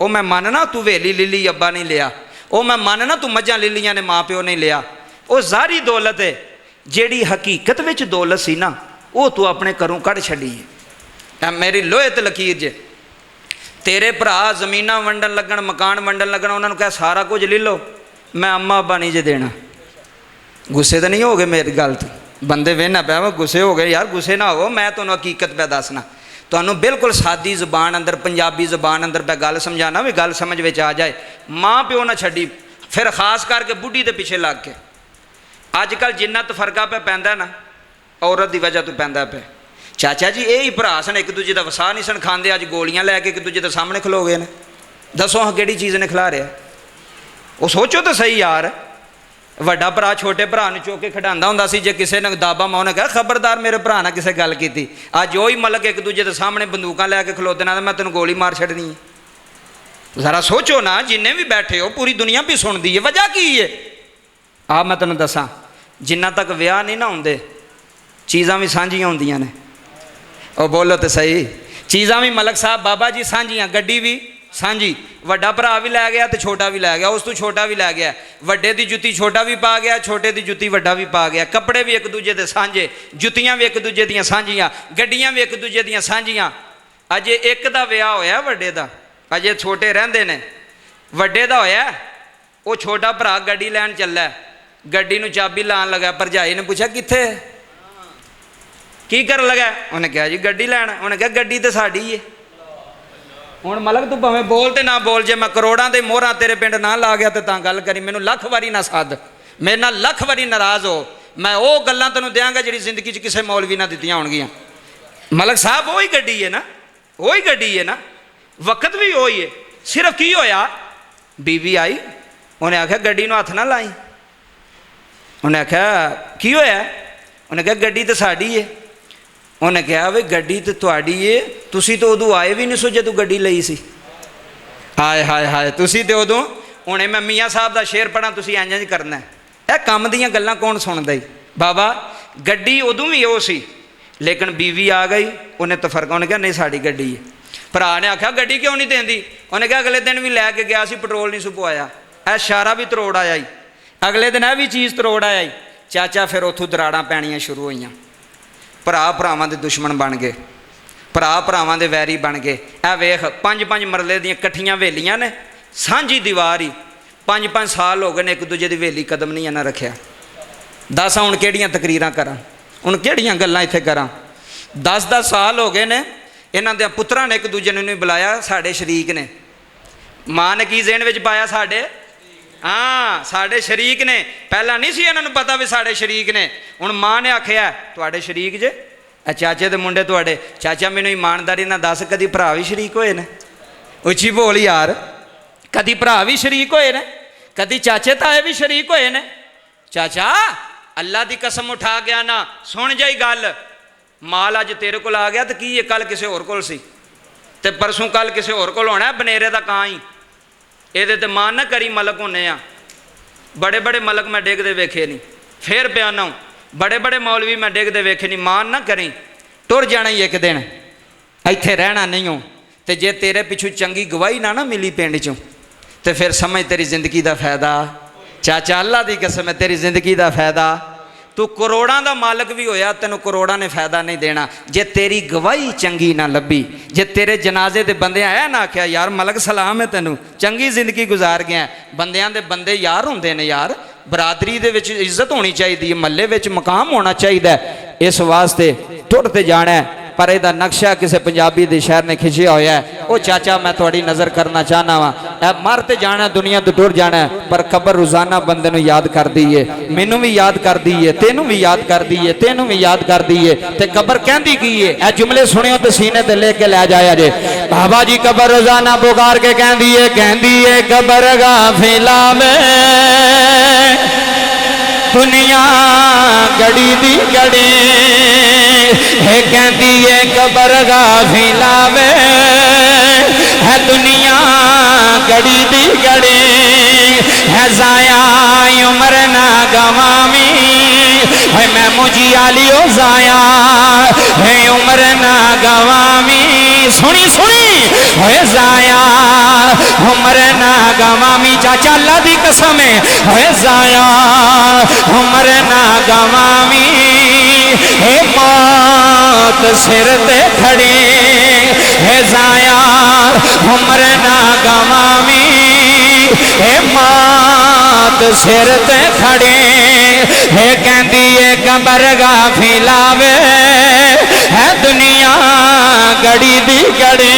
ਉਹ ਮੈਂ ਮੰਨਣਾ ਤੂੰ ਵੇਲੀ ਲਿੱਲੀ ਅੱਬਾ ਨਹੀਂ ਲਿਆ, ਉਹ ਮੈਂ ਮੰਨਣਾ ਤੂੰ ਮੱਝਾਂ ਲਿੱਲੀਆਂ ਨੇ ਮਾਂ ਪਿਓ ਨਹੀਂ ਲਿਆ। ਉਹ ਸਾਰੀ ਦੌਲਤ ਹੈ, ਜਿਹੜੀ ਹਕੀਕਤ ਵਿੱਚ ਦੌਲਤ ਸੀ ਨਾ, ਉਹ ਤੂੰ ਆਪਣੇ ਘਰੋਂ ਕੱਢ ਛੱਡੀ ਹੈ। ਮੇਰੀ ਲੋਹੇ ਤੇ ਲਕੀਰ ਜੇ। ਤੇਰੇ ਭਰਾ ਜ਼ਮੀਨਾਂ ਵੰਡਣ ਲੱਗਣ, ਮਕਾਨ ਵੰਡਣ ਲੱਗਣ, ਉਹਨਾਂ ਨੂੰ ਕਹਿ ਸਾਰਾ ਕੁਝ ਲੈ ਲਓ, ਮੈਂ ਅੰਮਾ ਅੱਬਾ ਨਹੀਂ ਜੇ ਦੇਣਾ। ਗੁੱਸੇ ਤਾਂ ਨਹੀਂ ਹੋ ਗਏ ਮੇਰੀ ਗੱਲ ਤੋਂ? ਬੰਦੇ ਵੇਖਣਾ ਪਿਆ ਵਾ ਗੁੱਸੇ ਹੋ ਗਏ। ਯਾਰ ਗੁੱਸੇ ਨਾ ਹੋ, ਮੈਂ ਤੁਹਾਨੂੰ ਹਕੀਕਤ ਪਿਆ ਦੱਸਣਾ। ਤੁਹਾਨੂੰ ਬਿਲਕੁਲ ਸਾਦੀ ਜ਼ਬਾਨ ਅੰਦਰ, ਪੰਜਾਬੀ ਜ਼ਬਾਨ ਅੰਦਰ ਮੈਂ ਗੱਲ ਸਮਝਾਣਾ ਵੀ ਗੱਲ ਸਮਝ ਵਿੱਚ ਆ ਜਾਏ। ਮਾਂ ਪਿਓ ਨਾ ਛੱਡੀ, ਫਿਰ ਖਾਸ ਕਰਕੇ ਬੁੱਢੀ ਦੇ ਪਿੱਛੇ ਲੱਗ ਕੇ। ਅੱਜ ਕੱਲ੍ਹ ਜਿੰਨਾ ਤਫਰਕਾ ਪਿਆ ਪੈਂਦਾ ਨਾ, ਔਰਤ ਦੀ ਵਜ੍ਹਾ ਤੋਂ ਪੈਂਦਾ ਪਿਆ। ਚਾਚਾ ਜੀ ਇਹ ਹੀ ਭਰਾ ਸਨ, ਇੱਕ ਦੂਜੇ ਦਾ ਵਸਾ ਨਹੀਂ ਸਨ ਖਾਂਦੇ, ਅੱਜ ਗੋਲੀਆਂ ਲੈ ਕੇ ਇੱਕ ਦੂਜੇ ਦੇ ਸਾਹਮਣੇ ਖਲੋ ਗਏ ਨੇ। ਦੱਸੋ ਹਾਂ ਕਿਹੜੀ ਚੀਜ਼ ਨੇ ਖਿਲਾ ਰਿਹਾ? ਉਹ ਸੋਚੋ ਤਾਂ ਸਹੀ ਯਾਰ। ਵੱਡਾ ਭਰਾ ਛੋਟੇ ਭਰਾ ਨੂੰ ਚੁੱਕ ਕੇ ਖਿਡਾਉਂਦਾ ਹੁੰਦਾ ਸੀ, ਜੇ ਕਿਸੇ ਨੇ ਦਾਬਾ ਮਾਂ ਨੇ ਕਿਹਾ ਖਬਰਦਾਰ ਮੇਰੇ ਭਰਾ ਨਾਲ ਕਿਸੇ ਗੱਲ ਕੀਤੀ, ਅੱਜ ਉਹੀ ਮਲਕ ਇੱਕ ਦੂਜੇ ਦੇ ਸਾਹਮਣੇ ਬੰਦੂਕਾਂ ਲੈ ਕੇ ਖਲੋਤੇ ਨਾਲ ਮੈਂ ਤੈਨੂੰ ਗੋਲੀ ਮਾਰ ਛੱਡਣੀ ਹੈ। ਜ਼ਰਾ ਸੋਚੋ ਨਾ, ਜਿੰਨੇ ਵੀ ਬੈਠੇ ਹੋ ਪੂਰੀ ਦੁਨੀਆ ਵੀ ਸੁਣਦੀ ਹੈ, ਵਜ੍ਹਾ ਕੀ ਹੈ? ਆ ਮੈਂ ਤੈਨੂੰ ਦੱਸਾਂ, ਜਿੰਨਾ ਤੱਕ ਵਿਆਹ ਨਹੀਂ ਨਾ ਹੁੰਦੇ ਚੀਜ਼ਾਂ ਵੀ ਸਾਂਝੀਆਂ ਹੁੰਦੀਆਂ ਨੇ। ਉਹ ਬੋਲੋ ਤੇ ਸਹੀ, ਚੀਜ਼ਾਂ ਵੀ ਮਲਕ ਸਾਹਿਬ ਬਾਬਾ ਜੀ ਸਾਂਝੀਆਂ, ਗੱਡੀ ਵੀ ਸਾਂਝੀ, ਵੱਡਾ ਭਰਾ ਵੀ ਲੈ ਗਿਆ ਤੇ ਛੋਟਾ ਵੀ ਲੈ ਗਿਆ, ਉਸ ਤੋਂ ਛੋਟਾ ਵੀ ਲੈ ਗਿਆ, ਵੱਡੇ ਦੀ ਜੁੱਤੀ ਛੋਟਾ ਵੀ ਪਾ ਗਿਆ, ਛੋਟੇ ਦੀ ਜੁੱਤੀ ਵੱਡਾ ਵੀ ਪਾ ਗਿਆ, ਕੱਪੜੇ ਵੀ ਇੱਕ ਦੂਜੇ ਦੇ ਸਾਂਝੇ, ਜੁੱਤੀਆਂ ਵੀ ਇੱਕ ਦੂਜੇ ਦੀਆਂ ਸਾਂਝੀਆਂ, ਗੱਡੀਆਂ ਵੀ ਇੱਕ ਦੂਜੇ ਦੀਆਂ ਸਾਂਝੀਆਂ। ਅਜੇ ਇੱਕ ਦਾ ਵਿਆਹ ਹੋਇਆ ਵੱਡੇ ਦਾ, ਅਜੇ ਛੋਟੇ ਰਹਿੰਦੇ ਨੇ। ਵੱਡੇ ਦਾ ਹੋਇਆ, ਉਹ ਛੋਟਾ ਭਰਾ ਗੱਡੀ ਲੈਣ ਚੱਲਾ, ਗੱਡੀ ਨੂੰ ਚਾਬੀ ਲਾਉਣ ਲੱਗਾ, ਭਰਜਾਈ ਨੇ ਪੁੱਛਿਆ ਕਿੱਥੇ ਕੀ ਕਰਨ ਲੱਗਾ? ਉਹਨੇ ਕਿਹਾ ਜੀ ਗੱਡੀ ਲੈਣ। ਉਹਨੇ ਕਿਹਾ ਗੱਡੀ ਤੇ ਸਾਡੀ ਏ। ਹੁਣ ਮਲਕ ਤੂੰ ਭਾਵੇਂ ਬੋਲ ਤੇ ਨਾ ਬੋਲ, ਜੇ ਮੈਂ ਕਰੋੜਾਂ ਦੇ ਮੋਹਰਾਂ ਤੇਰੇ ਪਿੰਡ ਨਾ ਲਾ ਗਿਆ ਤੇ ਤਾਂ ਗੱਲ ਕਰੀ, ਮੈਨੂੰ ਲੱਖ ਵਾਰੀ ਨਾ ਸੱਦ, ਮੇਰੇ ਨਾਲ ਲੱਖ ਵਾਰੀ ਨਾਰਾਜ਼ ਹੋ, ਮੈਂ ਉਹ ਗੱਲਾਂ ਤੈਨੂੰ ਦਿਆਂਗਾ ਜਿਹੜੀ ਜ਼ਿੰਦਗੀ 'ਚ ਕਿਸੇ ਮੌਲਵੀ ਨਾ ਦਿੱਤੀਆਂ ਹੋਣਗੀਆਂ। ਮਲਕ ਸਾਹਿਬ ਉਹੀ ਗੱਡੀ ਹੈ ਨਾ, ਉਹੀ ਗੱਡੀ ਹੈ ਨਾ, ਵਕਤ ਵੀ ਉਹੀ ਹੈ। ਸਿਰਫ ਕੀ ਹੋਇਆ, ਬੀਬੀ ਆਈ, ਉਹਨੇ ਆਖਿਆ ਗੱਡੀ ਨੂੰ ਹੱਥ ਨਾ ਲਾਈ। ਉਹਨੇ ਆਖਿਆ ਕੀ ਹੋਇਆ? ਉਹਨੇ ਕਿਹਾ ਗੱਡੀ ਤਾਂ ਸਾਡੀ ਹੈ। ਉਹਨੇ ਕਿਹਾ ਵੀ ਗੱਡੀ ਤਾਂ ਤੁਹਾਡੀ ਏ, ਤੁਸੀਂ ਤਾਂ ਉਦੋਂ ਆਏ ਵੀ ਨਹੀਂ ਸੋ ਜਦੋਂ ਗੱਡੀ ਲਈ ਸੀ। ਹਾਏ ਹਾਏ ਹਾਏ, ਤੁਸੀਂ ਤੇ ਉਦੋਂ, ਹੁਣੇ ਮੈਂ ਮੀਆਂ ਸਾਹਿਬ ਦਾ ਸ਼ੇਰ ਪੜ੍ਹਾਂ, ਤੁਸੀਂ ਇੰਝ ਕਰਨਾ। ਇਹ ਕੰਮ ਦੀਆਂ ਗੱਲਾਂ ਕੌਣ ਸੁਣਦਾ ਈ ਬਾਬਾ? ਗੱਡੀ ਉਦੋਂ ਵੀ ਉਹ ਸੀ, ਲੇਕਿਨ ਬੀਵੀ ਆ ਗਈ, ਉਹਨੇ ਤਫਰਕਾ, ਉਹਨੇ ਕਿਹਾ ਨਹੀਂ ਸਾਡੀ ਗੱਡੀ ਹੈ। ਭਰਾ ਨੇ ਆਖਿਆ ਗੱਡੀ ਕਿਉਂ ਨਹੀਂ ਦਿੰਦੀ? ਉਹਨੇ ਕਿਹਾ ਅਗਲੇ ਦਿਨ ਵੀ ਲੈ ਕੇ ਗਿਆ ਸੀ, ਪੈਟਰੋਲ ਨਹੀਂ ਸੁਪਵਾਇਆ। ਇਹ ਇਸ਼ਾਰਾ ਵੀ ਤਰੋੜ ਆਇਆ ਈ, ਅਗਲੇ ਦਿਨ ਇਹ ਵੀ ਚੀਜ਼ ਤਰੋੜ ਆਇਆ ਈ। ਚਾਚਾ ਫਿਰ ਉੱਥੋਂ ਦਰਾੜਾਂ ਪੈਣੀਆਂ ਸ਼ੁਰੂ ਹੋਈਆਂ, ਭਰਾ ਭਰਾਵਾਂ ਦੇ ਦੁਸ਼ਮਣ ਬਣ ਗਏ, ਭਰਾ ਭਰਾਵਾਂ ਦੇ ਵੈਰੀ ਬਣ ਗਏ। ਇਹ ਵੇਖ 5-5 ਮਰਲੇ ਦੀਆਂ ਇਕੱਠੀਆਂ ਹਵੇਲੀਆਂ ਨੇ, ਸਾਂਝੀ ਦੀਵਾਰ ਹੀ, 5-5 ਸਾਲ ਹੋ ਗਏ ਨੇ ਇੱਕ ਦੂਜੇ ਦੀ ਹਵੇਲੀ ਕਦਮ ਨਹੀਂ ਇਹਨਾਂ ਰੱਖਿਆ। ਦੱਸ ਹੁਣ ਕਿਹੜੀਆਂ ਤਕਰੀਰਾਂ ਕਰਾਂ, ਹੁਣ ਕਿਹੜੀਆਂ ਗੱਲਾਂ ਇੱਥੇ ਕਰਾਂ? 10-10 ਸਾਲ ਹੋ ਗਏ ਨੇ, ਇਹਨਾਂ ਦੇ ਪੁੱਤਰਾਂ ਨੇ ਇੱਕ ਦੂਜੇ ਨੂੰ ਨਹੀਂ ਬੁਲਾਇਆ, ਸਾਡੇ ਸ਼ਰੀਕ ਨੇ। ਮਾਂ ਨੇ ਕੀ ਜ਼ਹਿਨ ਵਿੱਚ ਪਾਇਆ? ਸਾਡੇ ਹਾਂ ਸਾਡੇ ਸ਼ਰੀਕ ਨੇ। ਪਹਿਲਾਂ ਨਹੀਂ ਸੀ ਇਹਨਾਂ ਨੂੰ ਪਤਾ ਵੀ ਸਾਡੇ ਸ਼ਰੀਕ ਨੇ। ਹੁਣ ਮਾਂ ਨੇ ਆਖਿਆ ਤੁਹਾਡੇ ਸ਼ਰੀਕ ਜੇ, ਇਹ ਚਾਚੇ ਦੇ ਮੁੰਡੇ ਤੁਹਾਡੇ। ਚਾਚਾ ਮੈਨੂੰ ਇਮਾਨਦਾਰੀ ਨਾਲ ਦੱਸ, ਕਦੀ ਭਰਾ ਵੀ ਸ਼ਰੀਕ ਹੋਏ ਨੇ? ਉੱਚੀ ਬੋਲ ਯਾਰ, ਕਦੀ ਭਰਾ ਵੀ ਸ਼ਰੀਕ ਹੋਏ ਨੇ? ਕਦੀ ਚਾਚੇ ਤਾਏ ਵੀ ਸ਼ਰੀਕ ਹੋਏ ਨੇ? ਚਾਚਾ ਅੱਲਾ ਦੀ ਕਸਮ ਉਠਾ ਗਿਆ ਨਾ, ਸੁਣ ਜਾਈ ਗੱਲ, ਮਾਲ ਅੱਜ ਤੇਰੇ ਕੋਲ ਆ ਗਿਆ ਤੇ ਕੀ ਇਹ ਕੱਲ ਕਿਸੇ ਹੋਰ ਕੋਲ ਸੀ, ਤੇ ਪਰਸੋਂ ਕੱਲ ਕਿਸੇ ਹੋਰ ਕੋਲ ਹੋਣਾ, ਬਨੇਰੇ ਦਾ ਕਾਂ ਹੀ। ਇਹਦੇ ਤੇ ਮਾਨ ਨਾ ਕਰੀ, ਮਲਕ ਹੁੰਨੇ ਆ, ਬੜੇ ਬੜੇ ਮਲਕ ਮੈਂ ਡਿੱਗਦੇ ਵੇਖੇ ਨਹੀਂ। ਫਿਰ ਪਿਆਨਾ ਬੜੇ ਬੜੇ ਮੌਲਵੀ ਮੈਂ ਡਿੱਗਦੇ ਵੇਖੇ ਨਹੀਂ। ਮਾਨ ਨਾ ਕਰੀ, ਟੁਰ ਜਾਣਾ ਹੀ ਇੱਕ ਦਿਨ, ਇੱਥੇ ਰਹਿਣਾ ਨਹੀਂ ਹੋ। ਤੇ ਜੇ ਤੇਰੇ ਪਿੱਛੋਂ ਚੰਗੀ ਗਵਾਹੀ ਨਾ ਮਿਲੀ ਪਿੰਡ 'ਚੋਂ, ਤੇ ਫਿਰ ਸਮਝ ਤੇਰੀ ਜ਼ਿੰਦਗੀ ਦਾ ਫਾਇਦਾ। ਚਾਚਾ ਅੱਲਾ ਦੀ ਕਸਮ ਹੈ, ਤੇਰੀ ਜ਼ਿੰਦਗੀ ਦਾ ਫਾਇਦਾ। ਤੂੰ ਕਰੋੜਾਂ ਦਾ ਮਾਲਕ ਵੀ ਹੋਇਆ, ਤੈਨੂੰ ਕਰੋੜਾਂ ਨੇ ਫਾਇਦਾ ਨਹੀਂ ਦੇਣਾ ਜੇ ਤੇਰੀ ਗਵਾਹੀ ਚੰਗੀ ਨਾ ਲੱਭੀ। ਜੇ ਤੇਰੇ ਜਨਾਜ਼ੇ ਦੇ ਬੰਦੇ ਆਇਆ ਨਾ ਆਖਿਆ ਯਾਰ ਮਲਕ ਸਲਾਮ ਹੈ ਤੈਨੂੰ, ਚੰਗੀ ਜ਼ਿੰਦਗੀ ਗੁਜ਼ਾਰ ਗਿਆ। ਬੰਦਿਆਂ ਦੇ ਬੰਦੇ ਯਾਰ ਹੁੰਦੇ ਨੇ ਯਾਰ, ਬਰਾਦਰੀ ਦੇ ਵਿੱਚ ਇੱਜ਼ਤ ਹੋਣੀ ਚਾਹੀਦੀ ਹੈ, ਮਹੱਲੇ ਵਿੱਚ ਮਕਾਮ ਹੋਣਾ ਚਾਹੀਦਾ। ਇਸ ਵਾਸਤੇ ਟੁੱਟ ਤੇ ਜਾਣਾ, ਪਰ ਇਹਦਾ ਨਕਸ਼ਾ ਕਿਸੇ ਪੰਜਾਬੀ ਦੇ ਸ਼ਹਿਰ ਨੇ ਖਿੱਚਿਆ ਹੋਇਆ। ਉਹ ਚਾਚਾ ਮੈਂ ਤੁਹਾਡੀ ਨਜ਼ਰ ਕਰਨਾ ਚਾਹਨਾ ਵਾ, ਇਹ ਮਰ ਤੇ ਜਾਣਾ, ਦੁਨੀਆ ਤੋਂ ਟੁਰ ਜਾਣਾ, ਪਰ ਕਬਰ ਰੋਜ਼ਾਨਾ ਬੰਦੇ ਨੂੰ ਯਾਦ ਕਰਦੀ ਏ, ਮੈਨੂੰ ਵੀ ਯਾਦ ਕਰਦੀ ਏ, ਤੈਨੂੰ ਵੀ ਯਾਦ ਕਰਦੀ ਏ, ਤੈਨੂੰ ਵੀ ਯਾਦ ਕਰਦੀ ਏ। ਤੇ ਕਬਰ ਕਹਿੰਦੀ ਕੀ ਏ? ਇਹ ਜੁਮਲੇ ਸੁਣਿਓ ਤੇ ਸੀਨੇ ਤੇ ਲੈ ਕੇ ਲੈ ਜਾਇਆ ਜੇ। ਬਾਬਾ ਜੀ ਕਬਰ ਰੋਜ਼ਾਨਾ ਪੁਕਾਰ ਕੇ ਕਹਿੰਦੀ ਏ ਕਬਰ ਗਾਫਿਲਾ में दुनिया गड़ी दी गड़ी है, कहती है कबर गाफिला में है दुनिया गड़ी दी गड़ी है, जाया उम्र ना गवामी है, मैं मुझी आलियो जाया है उम्र ना गवामी। सुनी सुनी है जाया उम्र ना गवामी। चाचा अल्लाह दी कसम है जाया उम्र ना गवामी, हे मौत सिर ते खड़ी है जाया उम्र ना गवामी, हे मौत सिर ते खड़ी है, कहती है कबर गाफिला वे है दुनिया गड़ी दी गड़ी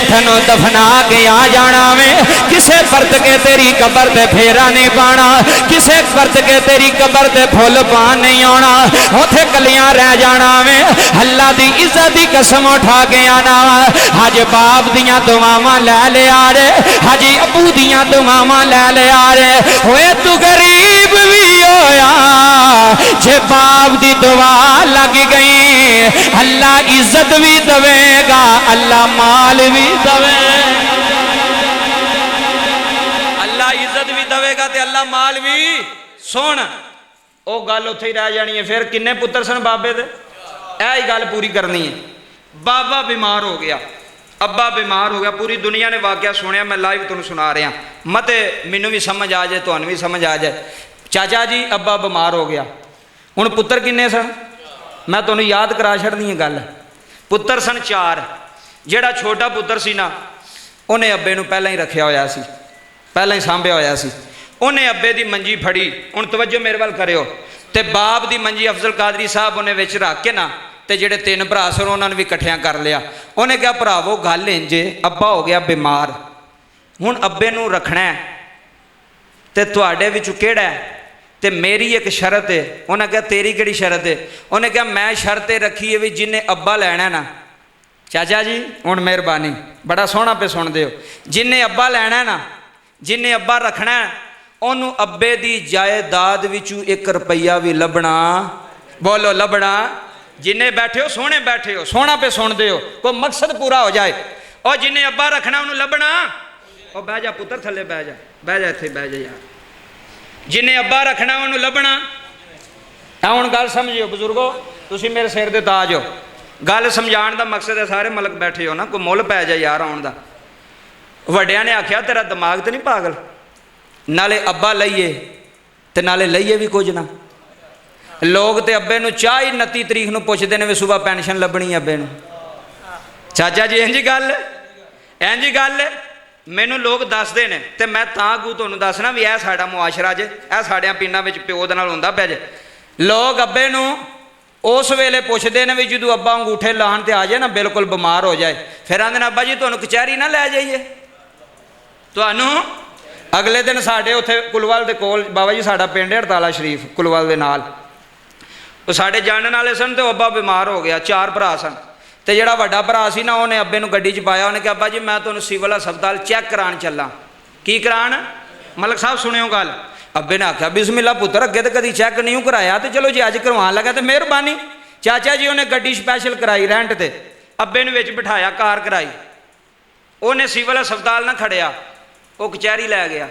तेनों दफना के आ जाना वे किसे परत के तेरी कबर ते फेरा नहीं पाना किसे परत के तेरी कबर ते फुल पान नहीं आना उथे कलियां रह जाना वे अल्लाह दी इज्जत दी कसम उठा के आना हज बाप दियां दुआवां लै लिया रे हजी अबू दियां दुआवां लै लिया रे होए तू गरीब भी होया जे बाप दी दुआ लग गई अल्लाह इज्जत भी दवेगा अल्लाह माल भी दवेगा अल्लाह इज्जत भी दवेगा ते अल्लाह माल भी सुन वो गल उत्थे ही रह जानी है फिर किन्ने पुत्र सन बाबे दे ऐ ही गल पूरी करनी है बाबा बीमार हो गया अब्बा बीमार हो गया पूरी दुनिया ने वाकया सुनिया मैं लाइव तुहानूं सुना रहा मते मैनूं भी समझ आ जाए तुहानूं भी समझ आ जाए चाचा जी अब्बा बीमार हो गया हुण पुत्र किन्ने सन मैं तुहानूं याद करा छड़नी है गल पुत्र सन 4 जिहड़ा छोटा पुत्र सी ना उन्हें अब्बे नूं पहलां ही रखिया होया सी पहलां ही सांभिया होया सी उन्हें अब्बे दी मंजी फड़ी हुण तवज्जो मेरे वल करियो ते बाप दी मंजी अफजल कादरी साहब उन्हें विच रख के ना ते जिहड़े 3 भरा सन उन्होंने भी इकट्ठियां कर लिया उन्हें कहा भरावो गल इंज अब्बा हो गया बीमार हुण अब्बे नूं रखना है ते तुहाडे विचों किहड़ा है ते मेरी एक शरत है उन्हें कहा तेरी किहड़ी शरत है उन्हें कहा मैं शरत रखी है भी जिन्हें अब्बा लैना ना चाचा जी हुण मेहरबानी बड़ा सोहना पे सुणदे हो जिन्हें अब्बा लैना ना जिन्हें अब्बा रखना है उन्होंने अब्बे की जायदाद विचों 1 रुपया भी लभना बोलो लभना जिन्हें बैठे हो सोहना पे सुनते हो कोई मकसद पूरा हो जाए और जिन्हें अब्बा रखना उन्होंने लभना और बह जा पुत्र थले बह जा इत्थे बह जा यार जिन्हें अब्बा रखना उन्होंने लभना हुण गल समझियो बजुर्गो तुसीं मेरे सिर दे ताज हो गल समझाण दा मकसद है सारे मलक बैठे हो ना कोई मुल पै जाए यार आउण दा वड्डियां ने आख्या तेरा दिमाग तो नहीं पागल नाले अब्बा लईए ते नाले लईए भी कुछ ना लोग तो अब्बे नूं चाह ही 29 तरीक नूं पुछदे ने वी सुबह पेंशन लभनी अब्बे नूं चाचा जी इंज गल मैनूं लोग दसदे ने ते मैं तां अगू तुहानूं दसना भी यह साडा मुआशरा जे यह साडियां पिंडां विच प्यो दे नाल हुंदा पिया जे लोग अब्बे नूं उस वेले पुछदे ने भी जदों अब्बा अंगूठे लाण ते आ जाए ना बिल्कुल बीमार हो जाए फिर आंदे ने अब्बा जी तुहानूं कचहरी ना लै जाइए तुहानूं अगले दिन साढ़े उत्थे कुलवल दे कोल बाबा जी साडा पिंड है हड़ताला शरीफ कुलवल दे नाल वो साढ़े जानने वाले सन तो अब्बा बीमार हो गया 4 भरा सन तो जिहड़ा वड्डा भरा सी ना उन्हें अब्बे नूं गड्डी च पाया उन्हें कहा अब्बा जी मैं तुहानूं सिविल हस्पताल चैक कराण चला की कराण मलक साहब सुनियो गल अब्बे ने आख्या बिस्मिल्लाह पुत्र अगे तो कभी चैक नहीं कराया तो चलो जी अज करवान लगा तो मेहरबानी चाचा जी उन्हें गड्डी स्पैशल कराई रेंट ते अब्बे नूं विच बिठाया कार कराई उन्हें सिविल हस्पताल ना खड़िया वो कचहरी लै गया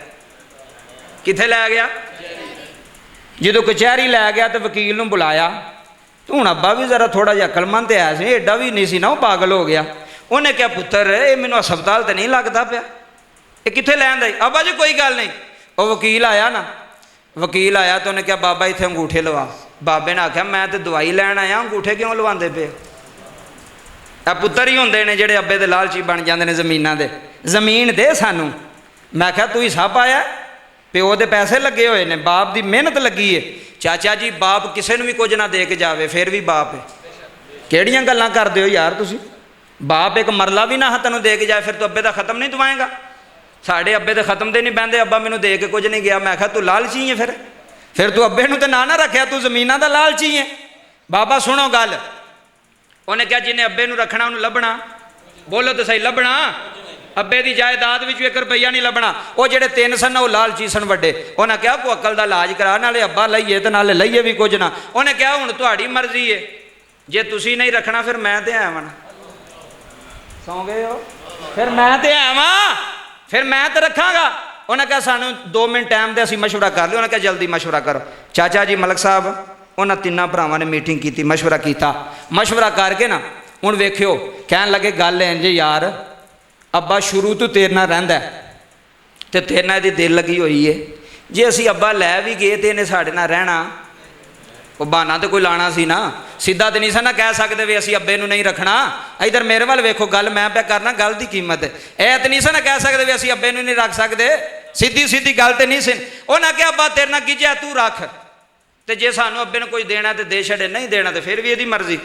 कित्थे लै गया जो कचहरी लै गया तो वकील नूं बुलाया तो हुण अब्बा भी जरा थोड़ा जिहा अकलमंद है सी एडा भी नहीं सी ना वो पागल हो गया उन्हें क्या पुत्र ये मैनूं हस्पताल तो नहीं लगता पिया ये कित्थे लैन दा अब्बा जी कोई गल नहीं वो वकील आया ना वकील आया तो उन्हें क्या बाबा इत्थे अंगूठे लवा बाबे ने आख्या मैं तो दवाई लैन आया अंगूठे क्यों लवांदे पे आ पुत्तर ही होंदे ने जिहड़े अब्बे दे लालची बन जांदे ने जमीनां दे जमीन दे सानूं मैं आख्या तू हिस्सा पाया प्यो दे पैसे लगे हुए ने बाप की मेहनत लगी है चाचा जी बाप किसी नूं भी कुछ ना दे के जावे फिर भी बाप है किहड़ियां गल्लां करदे हो यार तुसीं बाप एक मरला भी ना तैनूं दे के जाए फिर तू अब्बे दा खत्म नहीं दवाएगा साढ़े अब्बे दे खत्म दे नहीं बहंदे अब्बा मैनूं दे के कुछ नहीं गया मैं आख्या तू लालची है फिर तू अब्बे नूं ते ना रखिया तू जमीनां दा लालची है बाबा सुनो गल उन्हें कहा जिन्हें अब्बे नूं रखना उन्होंने लभना बोलो तो सही लभना अब्बे की जायदाद विच 1 रुपया नहीं लभना वो जिहड़े 3 सन वो लालची सन वड्डे उन्हें कहा को अकल का इलाज करा नाले अब्बा लईए तो नाले लईए भी कुछ ना उन्हें कहा हुण तुहाड़ी मर्जी है जे तुसीं नहीं रखना फिर मैं तो आवां सौ गए हो फिर मैं तो आवां फिर मैं तो रखांगा उन्हें कहा सानूं 2 मिनट टाइम दे असीं मशवरा कर लियो उन्हें कहा जल्दी मशवरा करो चाचा जी मलक साहब उन्होंने 3 भरावां ने मीटिंग की मशवरा किया मशवरा करके ना हुण वेखियो कहन लगे गल इंज यार अब्बा शुरू तो तेरे नाल रहिंदा ते तेरे नाल इहदी दिल लगी हुई है जे असीं अब्बा लै भी गए तो इहने साडे नाल रहना वो बहाना तो कोई लाना सी ना सीधा तो नहीं सा ना कह सकते भी असीं अब्बे नूं नहीं रखना इधर मेरे वाल वेखो गल मैं पे करना गल की कीमत है तो नहीं सा ना कह सकते भी असीं अब्बे नूं नहीं रख सकते सीधी सीधी गल तो नहीं सी उन्हें कहा अब्बा तेरे नाल गिझिया तू रख तो जे सानूं अब्बे नूं कुछ देना तो दे छड़े नहीं देना तो फिर भी इहदी मर्जी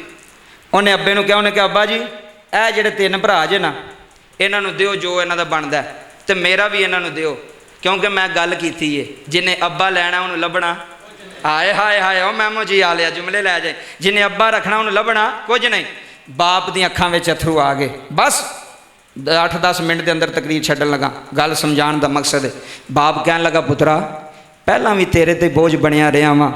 ਉਹਨੇ ਅੱਬੇ ਨੂੰ ਕਿਹਾ, ਉਹਨੇ ਕਿਹਾ ਅੱਬਾ ਜੀ ਇਹ ਜਿਹੜੇ 3 ਭਰਾ ਜੇ ਨਾ, ਇਹਨਾਂ ਨੂੰ ਦਿਓ ਜੋ ਇਹਨਾਂ ਦਾ ਬਣਦਾ, ਤੇ ਮੇਰਾ ਵੀ ਇਹਨਾਂ ਨੂੰ ਦਿਓ, ਕਿਉਂਕਿ ਮੈਂ ਗੱਲ ਕੀਤੀ ਏ ਜਿਹਨੇ ਅੱਬਾ ਲੈਣਾ ਉਹਨੂੰ ਲੱਭਣਾ। ਹਾਏ ਹਾਏ ਹਾਏ, ਉਹ ਮੈਮੋ ਜੀ ਆ ਲਿਆ, ਜੁਮਲੇ ਲੈ ਜਾਏ। ਜਿਹਨੇ ਅੱਬਾ ਰੱਖਣਾ ਉਹਨੂੰ ਲੱਭਣਾ ਕੁਝ ਨਹੀਂ। ਬਾਪ ਦੀਆਂ ਅੱਖਾਂ ਵਿੱਚ ਅਥਰੂ ਆ ਗਏ। ਬਸ 8-10 ਮਿੰਟ ਦੇ ਅੰਦਰ ਤਕਰੀਰ ਛੱਡਣ ਲੱਗਾ। ਗੱਲ ਸਮਝਾਉਣ ਦਾ ਮਕਸਦ ਹੈ। ਬਾਪ ਕਹਿਣ ਲੱਗਾ, ਪੁੱਤਰਾ ਪਹਿਲਾਂ ਵੀ ਤੇਰੇ ਤੇ ਬੋਝ ਬਣਿਆ ਰਿਹਾ ਵਾਂ,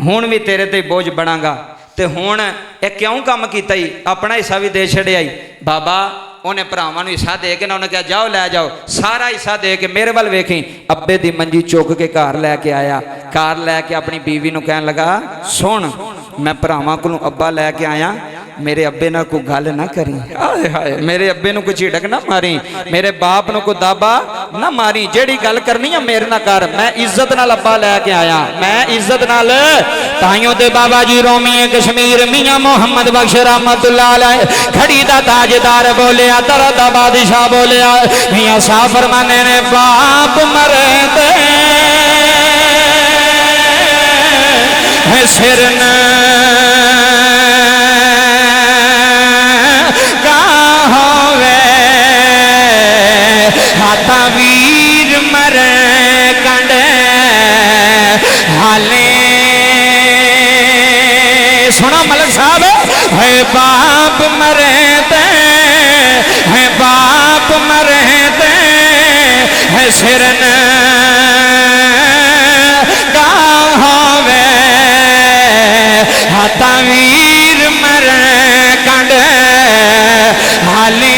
ਹੁਣ ਵੀ ਤੇਰੇ ਤੇ ਬੋਝ ਬਣਾਂਗਾ, ਤੇ ਹੁਣ ਇਹ ਕਿਉਂ ਕੰਮ ਕੀਤਾ ਹੀ, ਆਪਣਾ ਹਿੱਸਾ ਵੀ ਦੇ ਛੱਡਿਆ ਹੀ। ਬਾਬਾ ਉਹਨੇ ਭਰਾਵਾਂ ਨੂੰ ਹਿੱਸਾ ਦੇ ਕੇ ਨਾ ਉਹਨੇ ਕਿਹਾ ਜਾਓ ਲੈ ਜਾਓ, ਸਾਰਾ ਹਿੱਸਾ ਦੇ ਕੇ ਮੇਰੇ ਵੱਲ ਵੇਖੀ। ਅੱਬੇ ਦੀ ਮੰਜੀ ਚੁੱਕ ਕੇ ਘਰ ਲੈ ਕੇ ਆਇਆ। ਘਰ ਲੈ ਕੇ ਆਪਣੀ ਬੀਵੀ ਨੂੰ ਕਹਿਣ ਲੱਗਾ, ਸੁਣ ਮੈਂ ਭਰਾਵਾਂ ਕੋਲੋਂ ਅੱਬਾ ਲੈ ਕੇ ਆਇਆ, ਮੇਰੇ ਅੱਬੇ ਨਾਲ ਕੋਈ ਗੱਲ ਨਾ ਕਰੀ। ਆਏ ਹਾਏ, ਮੇਰੇ ਅੱਬੇ ਨੂੰ ਕੋਈ ਝਿੜਕ ਨਾ ਮਾਰੀ, ਮੇਰੇ ਬਾਪ ਨੂੰ ਕੋਈ ਦਾਬਾ ਨਾ ਮਾਰੀ, ਜਿਹੜੀ ਗੱਲ ਕਰਨੀ ਆ ਮੇਰੇ ਨਾਲ ਕਰ। ਮੈਂ ਇੱਜ਼ਤ ਨਾਲ ਅੱਬਾ ਲੈ ਕੇ ਆਇਆ, ਮੈਂ ਇੱਜ਼ਤ ਨਾਲ। ਤਾਈਓ ਤੇ ਬਾਬਾ ਜੀ ਰੋਮੀਏ ਕਸ਼ਮੀਰ ਮੀਆਂ ਮੁਹੰਮਦ ਬਖਸ਼ ਰਹਿਮਤੁल्लाह अलैह खड़ी दा ताजदार बोलिया, दर दा बादशाह बोलिया, मियां साहब फरमाने ने बाप मरे ते सिर न हाथा वीर मरे कंडे हाले। सुना मलक साहब, है बाप मरे ते, है बाप मरे ते, है सिर न गावे हाथा वीर मरे कंडे हाले।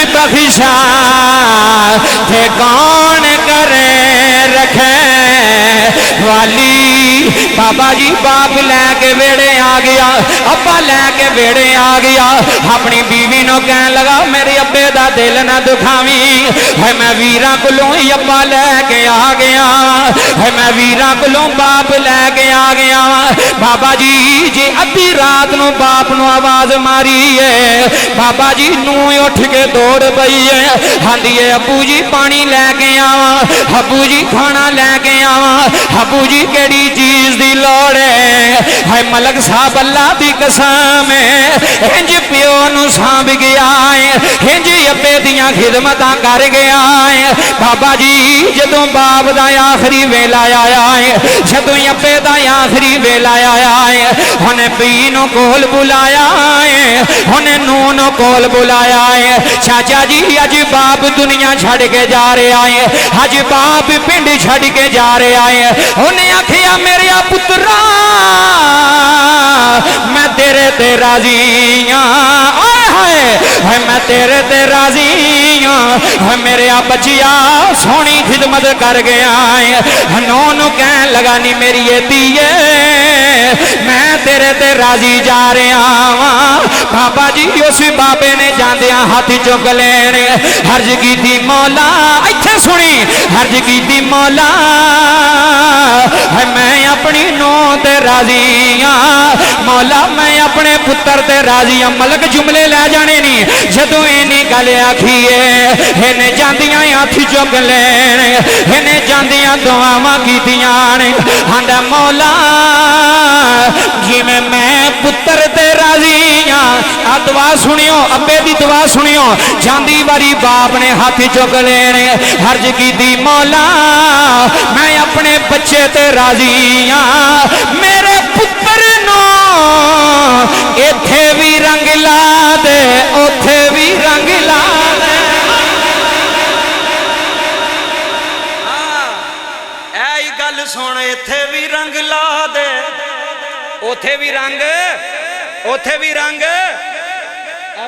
बख्शा थे कौन करे रखे वाली। बाबा जी बाप लैके वेड़े आ गया, अब्बा लैके वेड़े आ गया। अपनी बीवी नो कहन लगा, मेरे अब्बे दा दिल ना दुखावी, है मैं वीरां कोलों ही अब्बा लैके आ गया, है मैं वीरां कोलों बाप लैके आ गया। बाबा जी जे अद्धी रात नु बाप नु आवाज मारी है, बाबा जी नू उठ के दौड़ पई है, आंदी है अब्बू जी पानी लैके आवा, अब्बू जी खाना लैके आवा, अब्बू जी केड़ी चीज दी लोड़ है। मलक साहब अल्लाह दी कसम है, इंज प्यो नू सांभ गया है, इंज अब्बे दियां खिदमतां कर गया है। बाबा जी जदों बाप दा आखिरी वेला आया है, जदों अब्बे दा आखिरी वेला आया है, उन्हें पी नू कोल बुलाया है, उन्हें नू नू कोल बुलाया है। चाचा जी अज बाप दुनिया छड़ के जा रहा है, अज बाप पिंड छड़ के जा रहा है। उन्हें आखिया मेरे पुत्रा मैं तेरे ते राजी हां, मैं तेरे ते राजी हां, मेरे बचिया सोहनी खिदमत कर गया है। नोनू कहन लगा नी मेरी ये धीए मैं तेरे ते राजी जा रहा वां। बाबा जी उस बाबे ने जांदियां हाथ चुक लेने, हर्ज की थी मौला, इत्थे सुनी, हर्ज की थी मौला है मैं अपनी नौ ते राजी हां, मौला मैं अपने पुत्र ते राजी हां। मलक जुमले लै जाने नी, जदों इन्नी गल आखी है इन्हें जांदियां हाथ चुक लेने, इन्हें जांदियां दुआवां कीतियां ने, आंदा मौला जिवें मैं पुत्र ते राजी हां। आ दुआ सुनियो, अब्बे दी दुआ सुनियो। जांदी वारी बाप ने हाथ चुक लेने, हर्ज की दी मौला मैं अपने बच्चे ते राजी हां, मेरे पुत्र नो इत्थे भी रंग ला दे, उथे भी रंग ला दे। ऐ गल सुन, इत्थे भी रंग ला दे, उथे भी रंग, उथे भी रंग।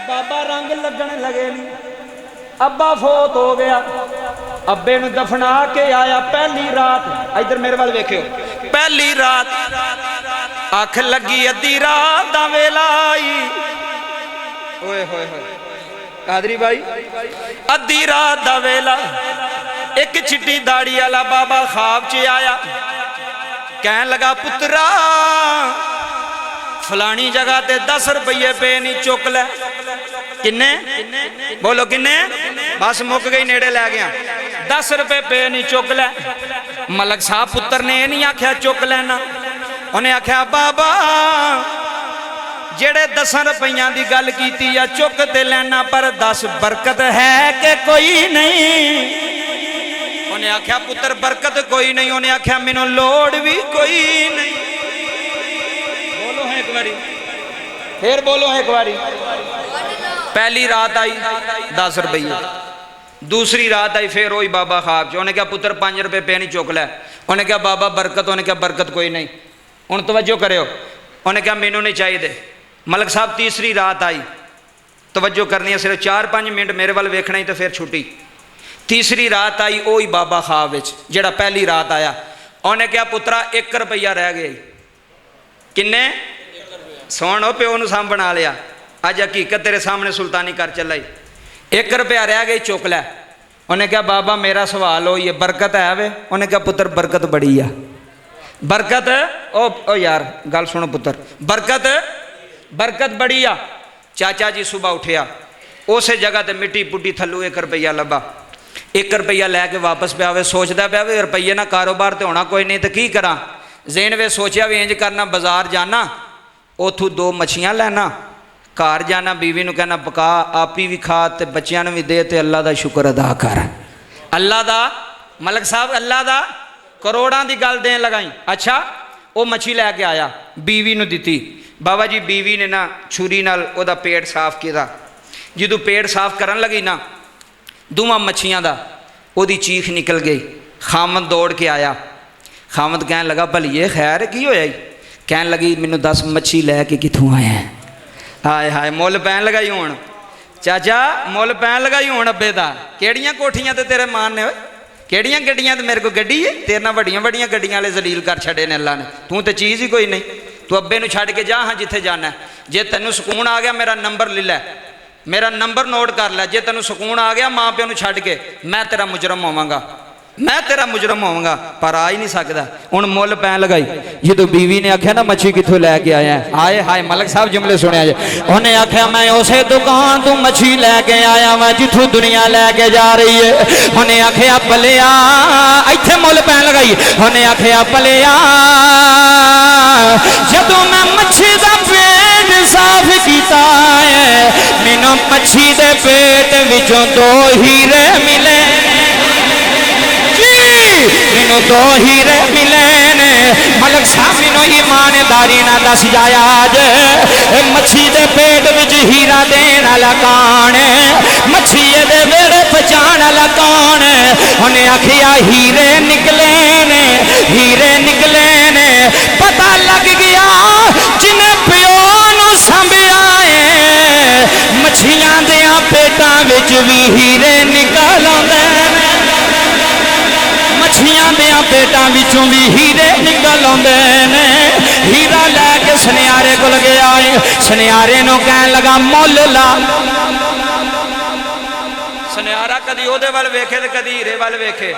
बाबा रंग लगन लगे नहीं, अब्बा फोत हो गया, अब्बे नूं दफना के आया पहली रात। इधर मेरे वाल वेखियो, पहली रात अख लगी अद्धी रात दा वेला आई। ओए होए होए कादरी भाई, अद्धी रात दा वेला, एक चिट्टी दाड़ी वाला बाबा ख्वाब च आया, कहन लगा पुत्रा फलानी जगह ते 10 रुपये पे नहीं चुक लै। किन्ने बोलो किन्ने बस मुक गई नेड़े लै गया 10 रुपए पे नहीं चुक लै मलक साहब पुत्र ने नहीं आख्या चुक लेना उन्हें आख्या बाबा जेड़े 10 रुपया की गल की या चुक ते लेना पर 10 बरकत है कि कोई नहीं उन्हें आख्या पुत्र बरकत कोई नहीं उन्हें आख्या मैनू लोड़ भी कोई नहीं बोलो है एक बारी फिर बोलो एक बारी पहली रात आई 10 रुपये दूसरी रात आई फिर वही बाबा खाब च उन्हें क्या पुत्र 5 रुपए पे नहीं चुक लै उन्हें क्या बाबा बरकत उन्हें क्या बरकत कोई नहीं हुण तवज्जो करो उन्हें क्या मैनू नहीं चाहिए मलक साहब तीसरी रात आई तवज्जो करनी है सिर्फ 4-5 मिनट मेरे वाल वेखना ही तो फिर छुट्टी तीसरी रात आई वही बाबा खाब विच जेड़ा पहली रात आया उन्हें क्या पुत्रा 1 रुपया रह गया किन्ने सुन प्यो नूं साम बना लिया अज हकीकत तेरे सामने सुल्तानी कर चला 1 रुपया रह गई चुक लै उन्हें क्या बाबा मेरा सवाल हो ये बरकत है वे उन्हें क्या पुत्र बरकत बड़ी आ बरकत ओ यार गल सुनो पुत्र बरकत बरकत बड़ी आ चाचा जी सुबह उठिया उस जगह ते मिट्टी पुट्टी थल्लू 1 रुपया लभा 1 रुपया लैके वापस पे आवे सोचता पाया भी रुपये ना कारोबार तो होना कोई नहीं तो की करा जेन वे सोचा भी इंज करना बाजार जाना उथों 2 मछियां लैना घर जाना बीवी नूं कहना पका आप ही भी खा ते बच्चियां नूं भी दे ते अल्लाह दा शुक्र अदा कर अल्लाह दा मलक साहब अल्लाह दा करोड़ां दी गल देन लगाई अच्छा वो मच्छी लैके आया बीवी नूं दिती बाबा जी बीवी ने ना छुरी नाल ओदा पेट साफ किया जदों पेट साफ करन लगी ना दोवां मच्छियां दा ओदी चीख निकल गई खामद दौड़ के आया खामद कहन लगा भलीए खैर की होया कहन लगी मैनू 10 मच्छी लैके कित्थों आया हाय हाय मुल पैन लगाई हुण चाचा मुल पैन लगाई हुण अब्बे दा केड़ियां कोठियां ते तेरे मान ने केड़ियां गड्डियां ते मेरे को गड्डी है तेरे नाल वड्डियां वड्डियां गड्डियां वाले जलील कर छड़े ने अल्लाह ने तू तो चीज़ ही कोई नहीं तू अब्बे नूं छड्ड के जा हाँ जिथे जाना जे तैनूं सुकून आ गया मेरा नंबर ले लै मेरा नंबर नोट कर लै जे तैनूं सुकून आ गया माँ प्यो नूं छड्ड के मैं तेरा मुजरम होवांगा मैं तेरा मुजरम होवांगा पर आ ही नहीं सकता हुण मुल पैन लगाई जो बीवी ने आख्या ना मच्छी कित्थों लैके आया आए हाय मलक साहब जुमले सुनिया जे उन्हें आख्या मैं उस दुकान तू मच्छी लैके आया मैं जिथों दुनिया लैके जा रही है उन्हें आख्या भलिया इत्थे मुल पैन लगाई उन्हें आख्या भलिया जदों मैं मच्छी दा पेट साफ कीता है मैनूं मच्छी दे पेट विचों 2 हीरे मिले मैनू 2 हीरे मिले ने मलक साहब मैनू ईमानदारी ना दस जाया जे मच्छी दे पेट विच हीरा देन वाला कौन मच्छी दे वेड़े पहचान वाला कौन उन्हें आखिया हीरे निकले ने पता लग गया जिन्हें प्यो नूं संभिया है मच्छियां दियां पेटां विच भी हीरे निकल आउंदे मच्छियां दियां पेटां विचों भी हीरे निकल आउंदे ने हीरा लैके सुनियारे कोल गया सुनियारे नूं कहन लगा मुल ला सुनियारा कदी ओहदे वल वेखे ते कदी हीरे वल वेखे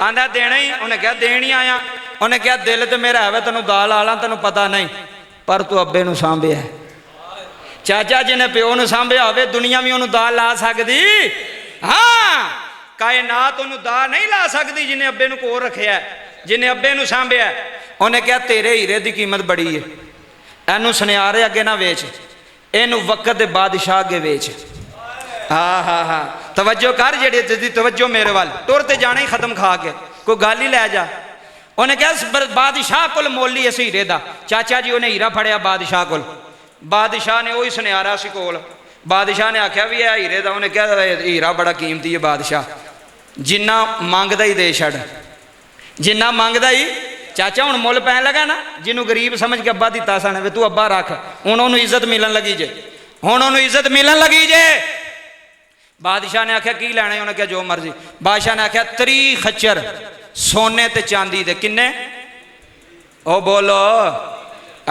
आंदा देना ही उन्हें क्या देनी आया उन्हें क्या दिल तो मेरा है तेनों दाल आला तेनों पता नहीं पर तू अब्बे नूं सांभिया चाचा जिन्हें प्यो नूं सांभिया होवे दुनिया भी उन्होंने दाल ला सकदी हाँ कायनात उन्होंने दा नहीं ला सकती जिन्हें अब्बे नूं कोल रखिया जिन्हें अब्बे नूं सांभिया उन्हें क्या तेरे हीरे की कीमत बड़ी है इनू सुनियारे अगे ना वेच इनू वक्त दे बादशाह अगे वेच हाँ हाँ हाँ तवज्जो कर जी तवज्जो मेरे वाल टुर ते जाना ही खत्म खा के कोई गल ही लै जा उन्हें क्या बादशाह कोल मोल ही इस हीरे का चाचा जी उन्हें हीरा फड़िया बादशाह कोल बादशाह ने वही सुनियारा सी कोल बादशाह ने आख्या भी है हीरे का उन्हें क्या हीरा बड़ा कीमती है बादशाह जिन्ना मंगदा ही दे छड़ जिन्ना मंगदा ही चाचा हुण मुल पैन लगा ना जिन्हों गरीब समझ के अब्बा दिता सन वे तू अब्बा रख हुण उन्होंने इज्जत मिलन लगी जे हुण उन्होंने इज्जत मिलन लगी जे बादशाह ने आख्या की लैना उन्हें क्या जो मर्जी बादशाह ने आख्या 30 खच्चर सोने ते चांदी दे किन्ने ओ बोलो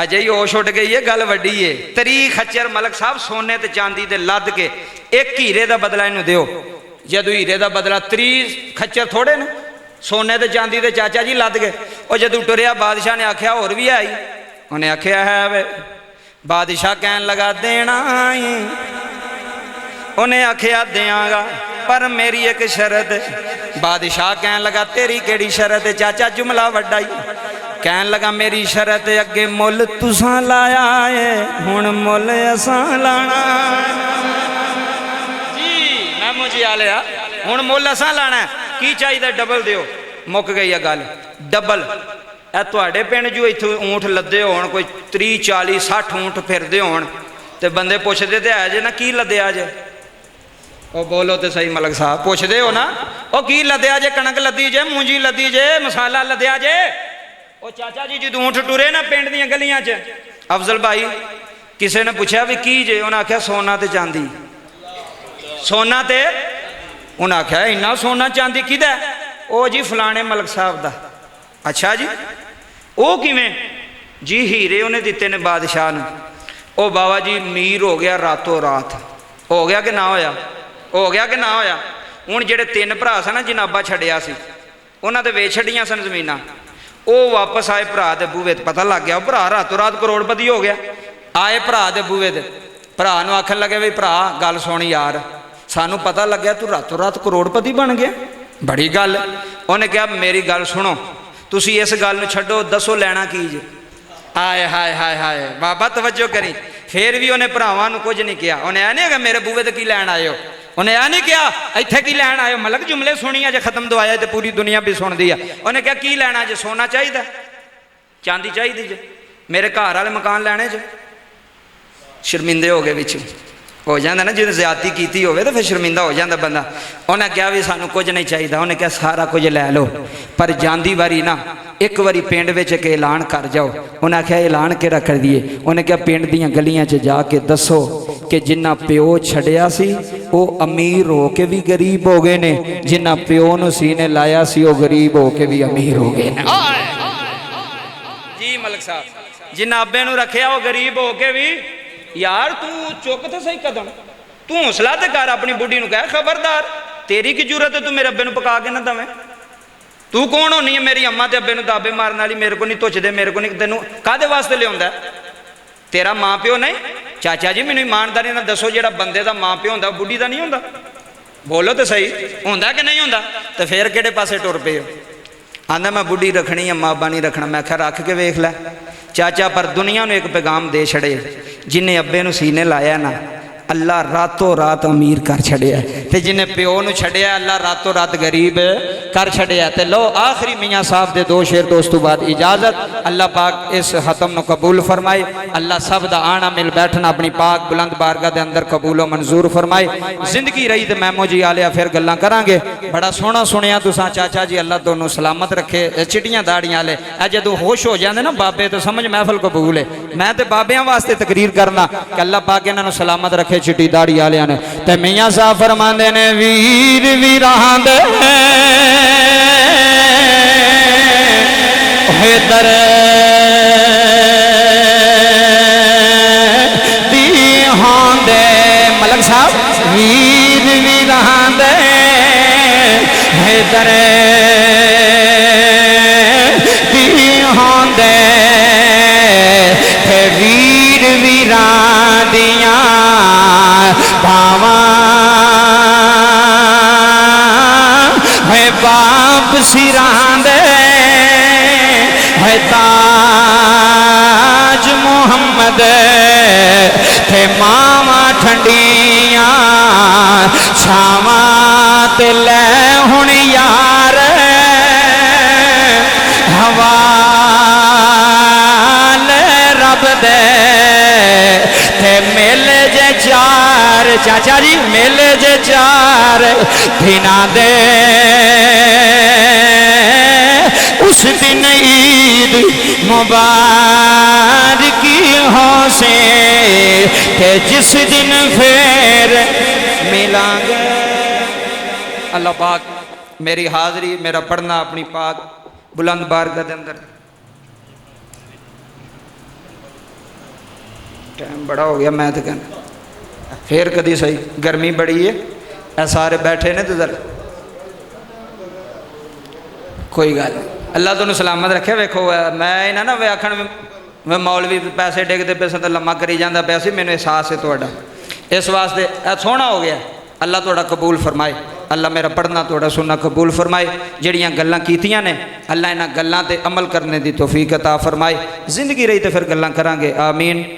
अजे ही होश उठ गई है गल वड्डी है 30 खच्चर मलक साहब सोने ते चांदी दे लद के 1 हीरे का बदला इनू दिओ जदों हीरे का बदला 30 खच्चर थोड़े ने सोने ते चांदी दे चाचा जी लद गए और जदों टुरिया बादशाह ने आख्या होर भी आई उन्हें आख्या है वे बादशाह कहन लगा देना ही उन्हें आखिया देंगा पर मेरी एक शरत। बादशाह कहन लगा तेरी केड़ी शरत है? चाचा जुमला वड्डा ही। कहन लगा मेरी शरत अगे मुल तुसां लाया है हुण मुल असां लाना। जी मैं मुझे आ लिया हुण मुल असां लाना है। की चाहिए? डबल दिओ। मुक गई है गल। डबल ए तुहाडे पिंड जो इत्थों ऊँट लदे होण कोई 30 40 60 ऊँट फिरदे होण ते बंदे पुछदे ते है जे ना की लद्या जे? ओ बोलो तो सही मलक साहब, पुछदे हो ना ओ की लद्या जे? कणक लदी जे, मूंजी लदी जे, मसाला लद्या जे? ओ चाचा जी जो ऊँट टुरे ना पिंड दी गलियां च, अफजल भाई किसी ने पूछा भी की जे? उन्हें आख्या सोना ते चांदी। सोना ते? उन्हें आख्या इन्ना सोना चांदी किदा? ओ जी फलाने मलक साहब दा। अच्छा जी वो किवें? जी हीरे उन्हें दिते ने बादशाह नूं। ओ बाबा जी मीर हो गया रातों रात। हो गया कि ना होया? हो गया कि ना होया? हुण जिहड़े 3 भरा सन ना जनाबा छड्डिया सी उन्हां ते वेच छड्डियां सन जमीनां। वो वापस आए भरा दे बूहे ते पता लग गया भरा रातों रात करोड़पति हो गया। आए भरा दे बूहे ते भरा नूं आखन लगे भी भरा गल सुन यार सानू पता लग गया तू रातों रात करोड़पति बन गया, बड़ी गल। उन्हें कहा मेरी गल सुनो तुसी इस गल नूं छड्डो, दसो लैना की जे? हाय हाय हाय हाय बाबा तवज्जो करी। फिर भी उन्हें भरावां नूं कुछ नहीं किया। उन्हें ऐ नहीं है मेरे बूहे ते की लैन आए हो? उन्हें ऐ नहीं किया इत्थे की लैन आए हो? मलक जुमले सुनी अजे खत्म दवाया तो पूरी दुनिया भी सुनती है। उन्हें कहा की लैना जे? सोना चाहिए, चांदी चाहिए जे? मेरे घर वाले मकान लैने जे? शर्मिंदे हो गए विच हो जाता ना जो ज्यादती की हो तो फिर शर्मिंदा हो जाता बंदा। उन्हें कहा भी सानू कुछ नहीं चाहिए। उन्हें कहा सारा कुछ लै लो पर जाती वारी ना एक बारी पिंड विच एक ऐलान कर जाओ। उन्हें आख्या ऐलान केड़ा कर दिए? उन्हें कहा पिंड दीयां गलियां च जाके दसो कि जिन्ना प्यो छड़िया सी वो अमीर हो के भी गरीब हो गए ने, जिन्ना प्यो नूं सीने लाया सी वो गरीब हो के भी अमीर हो गए ने। जी मलक साहब जिन्ना अब्बे नूं रखिया वो गरीब हो के भी। यार तू चुक तो सही कदम, तू हौसला तो कर। अपनी बुढ़ी नूं कह खबरदार तेरी की जरूरत है तू मेरे अब्बे नूं पका के ना दवें? तू कौन होनी है मेरी अम्मा ते अब्बे नूं दाबे मारन वाली? मेरे को नहीं तुझदे, मेरे को नहीं। तेनों कादे वास्ते लियाउंदा? तेरा माँ प्यो नहीं? चाचा जी मैनूं ईमानदारी नाल दसो जिहड़ा बंदे दा माँ प्यो हुंदा बुढ़ी दा नहीं हुंदा? बोलो तो सही हुंदा कि नहीं हुंदा? तो फिर किहड़े पासे टुर पे हो? आंदा मैं बुढ़ी रखनी है माँ बाप नहीं रखना। मैं आख्या रख के वेख लै चाचा। पर दुनिया नूं एक पैगाम दे छड़े जिन्हें अब्बे नूं सीने लाया ना अल्लाह रातों रात अमीर कर छड़िया ते जिन्हें प्यो नूं छड़िया अल्लाह रातों रात गरीब कर छड़िया। ते लो आखिरी मियाँ साहब दे 2 शेर दोस्त तो बाद इजाजत। अल्लाह पाक इस खत्म नूं कबूल फरमाए। अल्लाह सब दा आना मिल बैठना अपनी पाक बुलंद बारगाह दे अंदर कबूलो मंजूर फरमाए। जिंदगी रही तो मैमो जी आलिया फिर गल्लां करांगे। बड़ा सोहना सुनिया तुसां चाचा जी, अल्लाह दोनों सलामत रखे। चिट्टियां दाड़ियां वाले ए जदों होश हो जाते ना बाबे तो समझ महफल कबूल है। मैं तो बाबियां वास्ते तकरीर करना कि अल्लाह पाक इन्हां नूं सलामत रखे चिट्टी दाड़ी वालियां ने। ते मियाँ साहब फरमांदे ने वीर वीरां दे हैदर दी हांदे मलक साहब वीर वीरां दे हैदर दी हांदे ते वीर वीरां दियां भावां है बाप सिरां दे है ताज मोहम्मद थे मावा ठंडियां छावां ते लै हुण यार हवाले रब दे थे मेले जे 4 चाचा जी मेले जे 4 दिना दे उस दिन ईद मुबारकी हो से के जिस दिन फिर मिलांगे। अल्लाह पाक मेरी हाज़री मेरा पढ़ना अपनी पाक बुलंद बारगाह के अंदर। टाइम बड़ा हो गया मैं तो कहना फिर कदी सही गर्मी बड़ी है ए सारे बैठे ने तो जरा कोई गल अल्लाह तुहानू सलामत रखे। वेखो मैं इन्हें ना वे आखन मैं मौलवी पैसे डिगते पे तो लम्मा करी जाता पाया सी। मैनू एहसास है तुहाडा اس واسطے یہ سونا ہو گیا اللہ تھوڑا قبول فرمائے اللہ میرا پڑھنا تھوڑا سننا قبول فرمائے جڑیاں گلاں کیتیاں نے اللہ انہاں گلاں تے عمل کرنے دی توفیق عطا فرمائے زندگی رہی تے پھر گلاں کرانگے آمین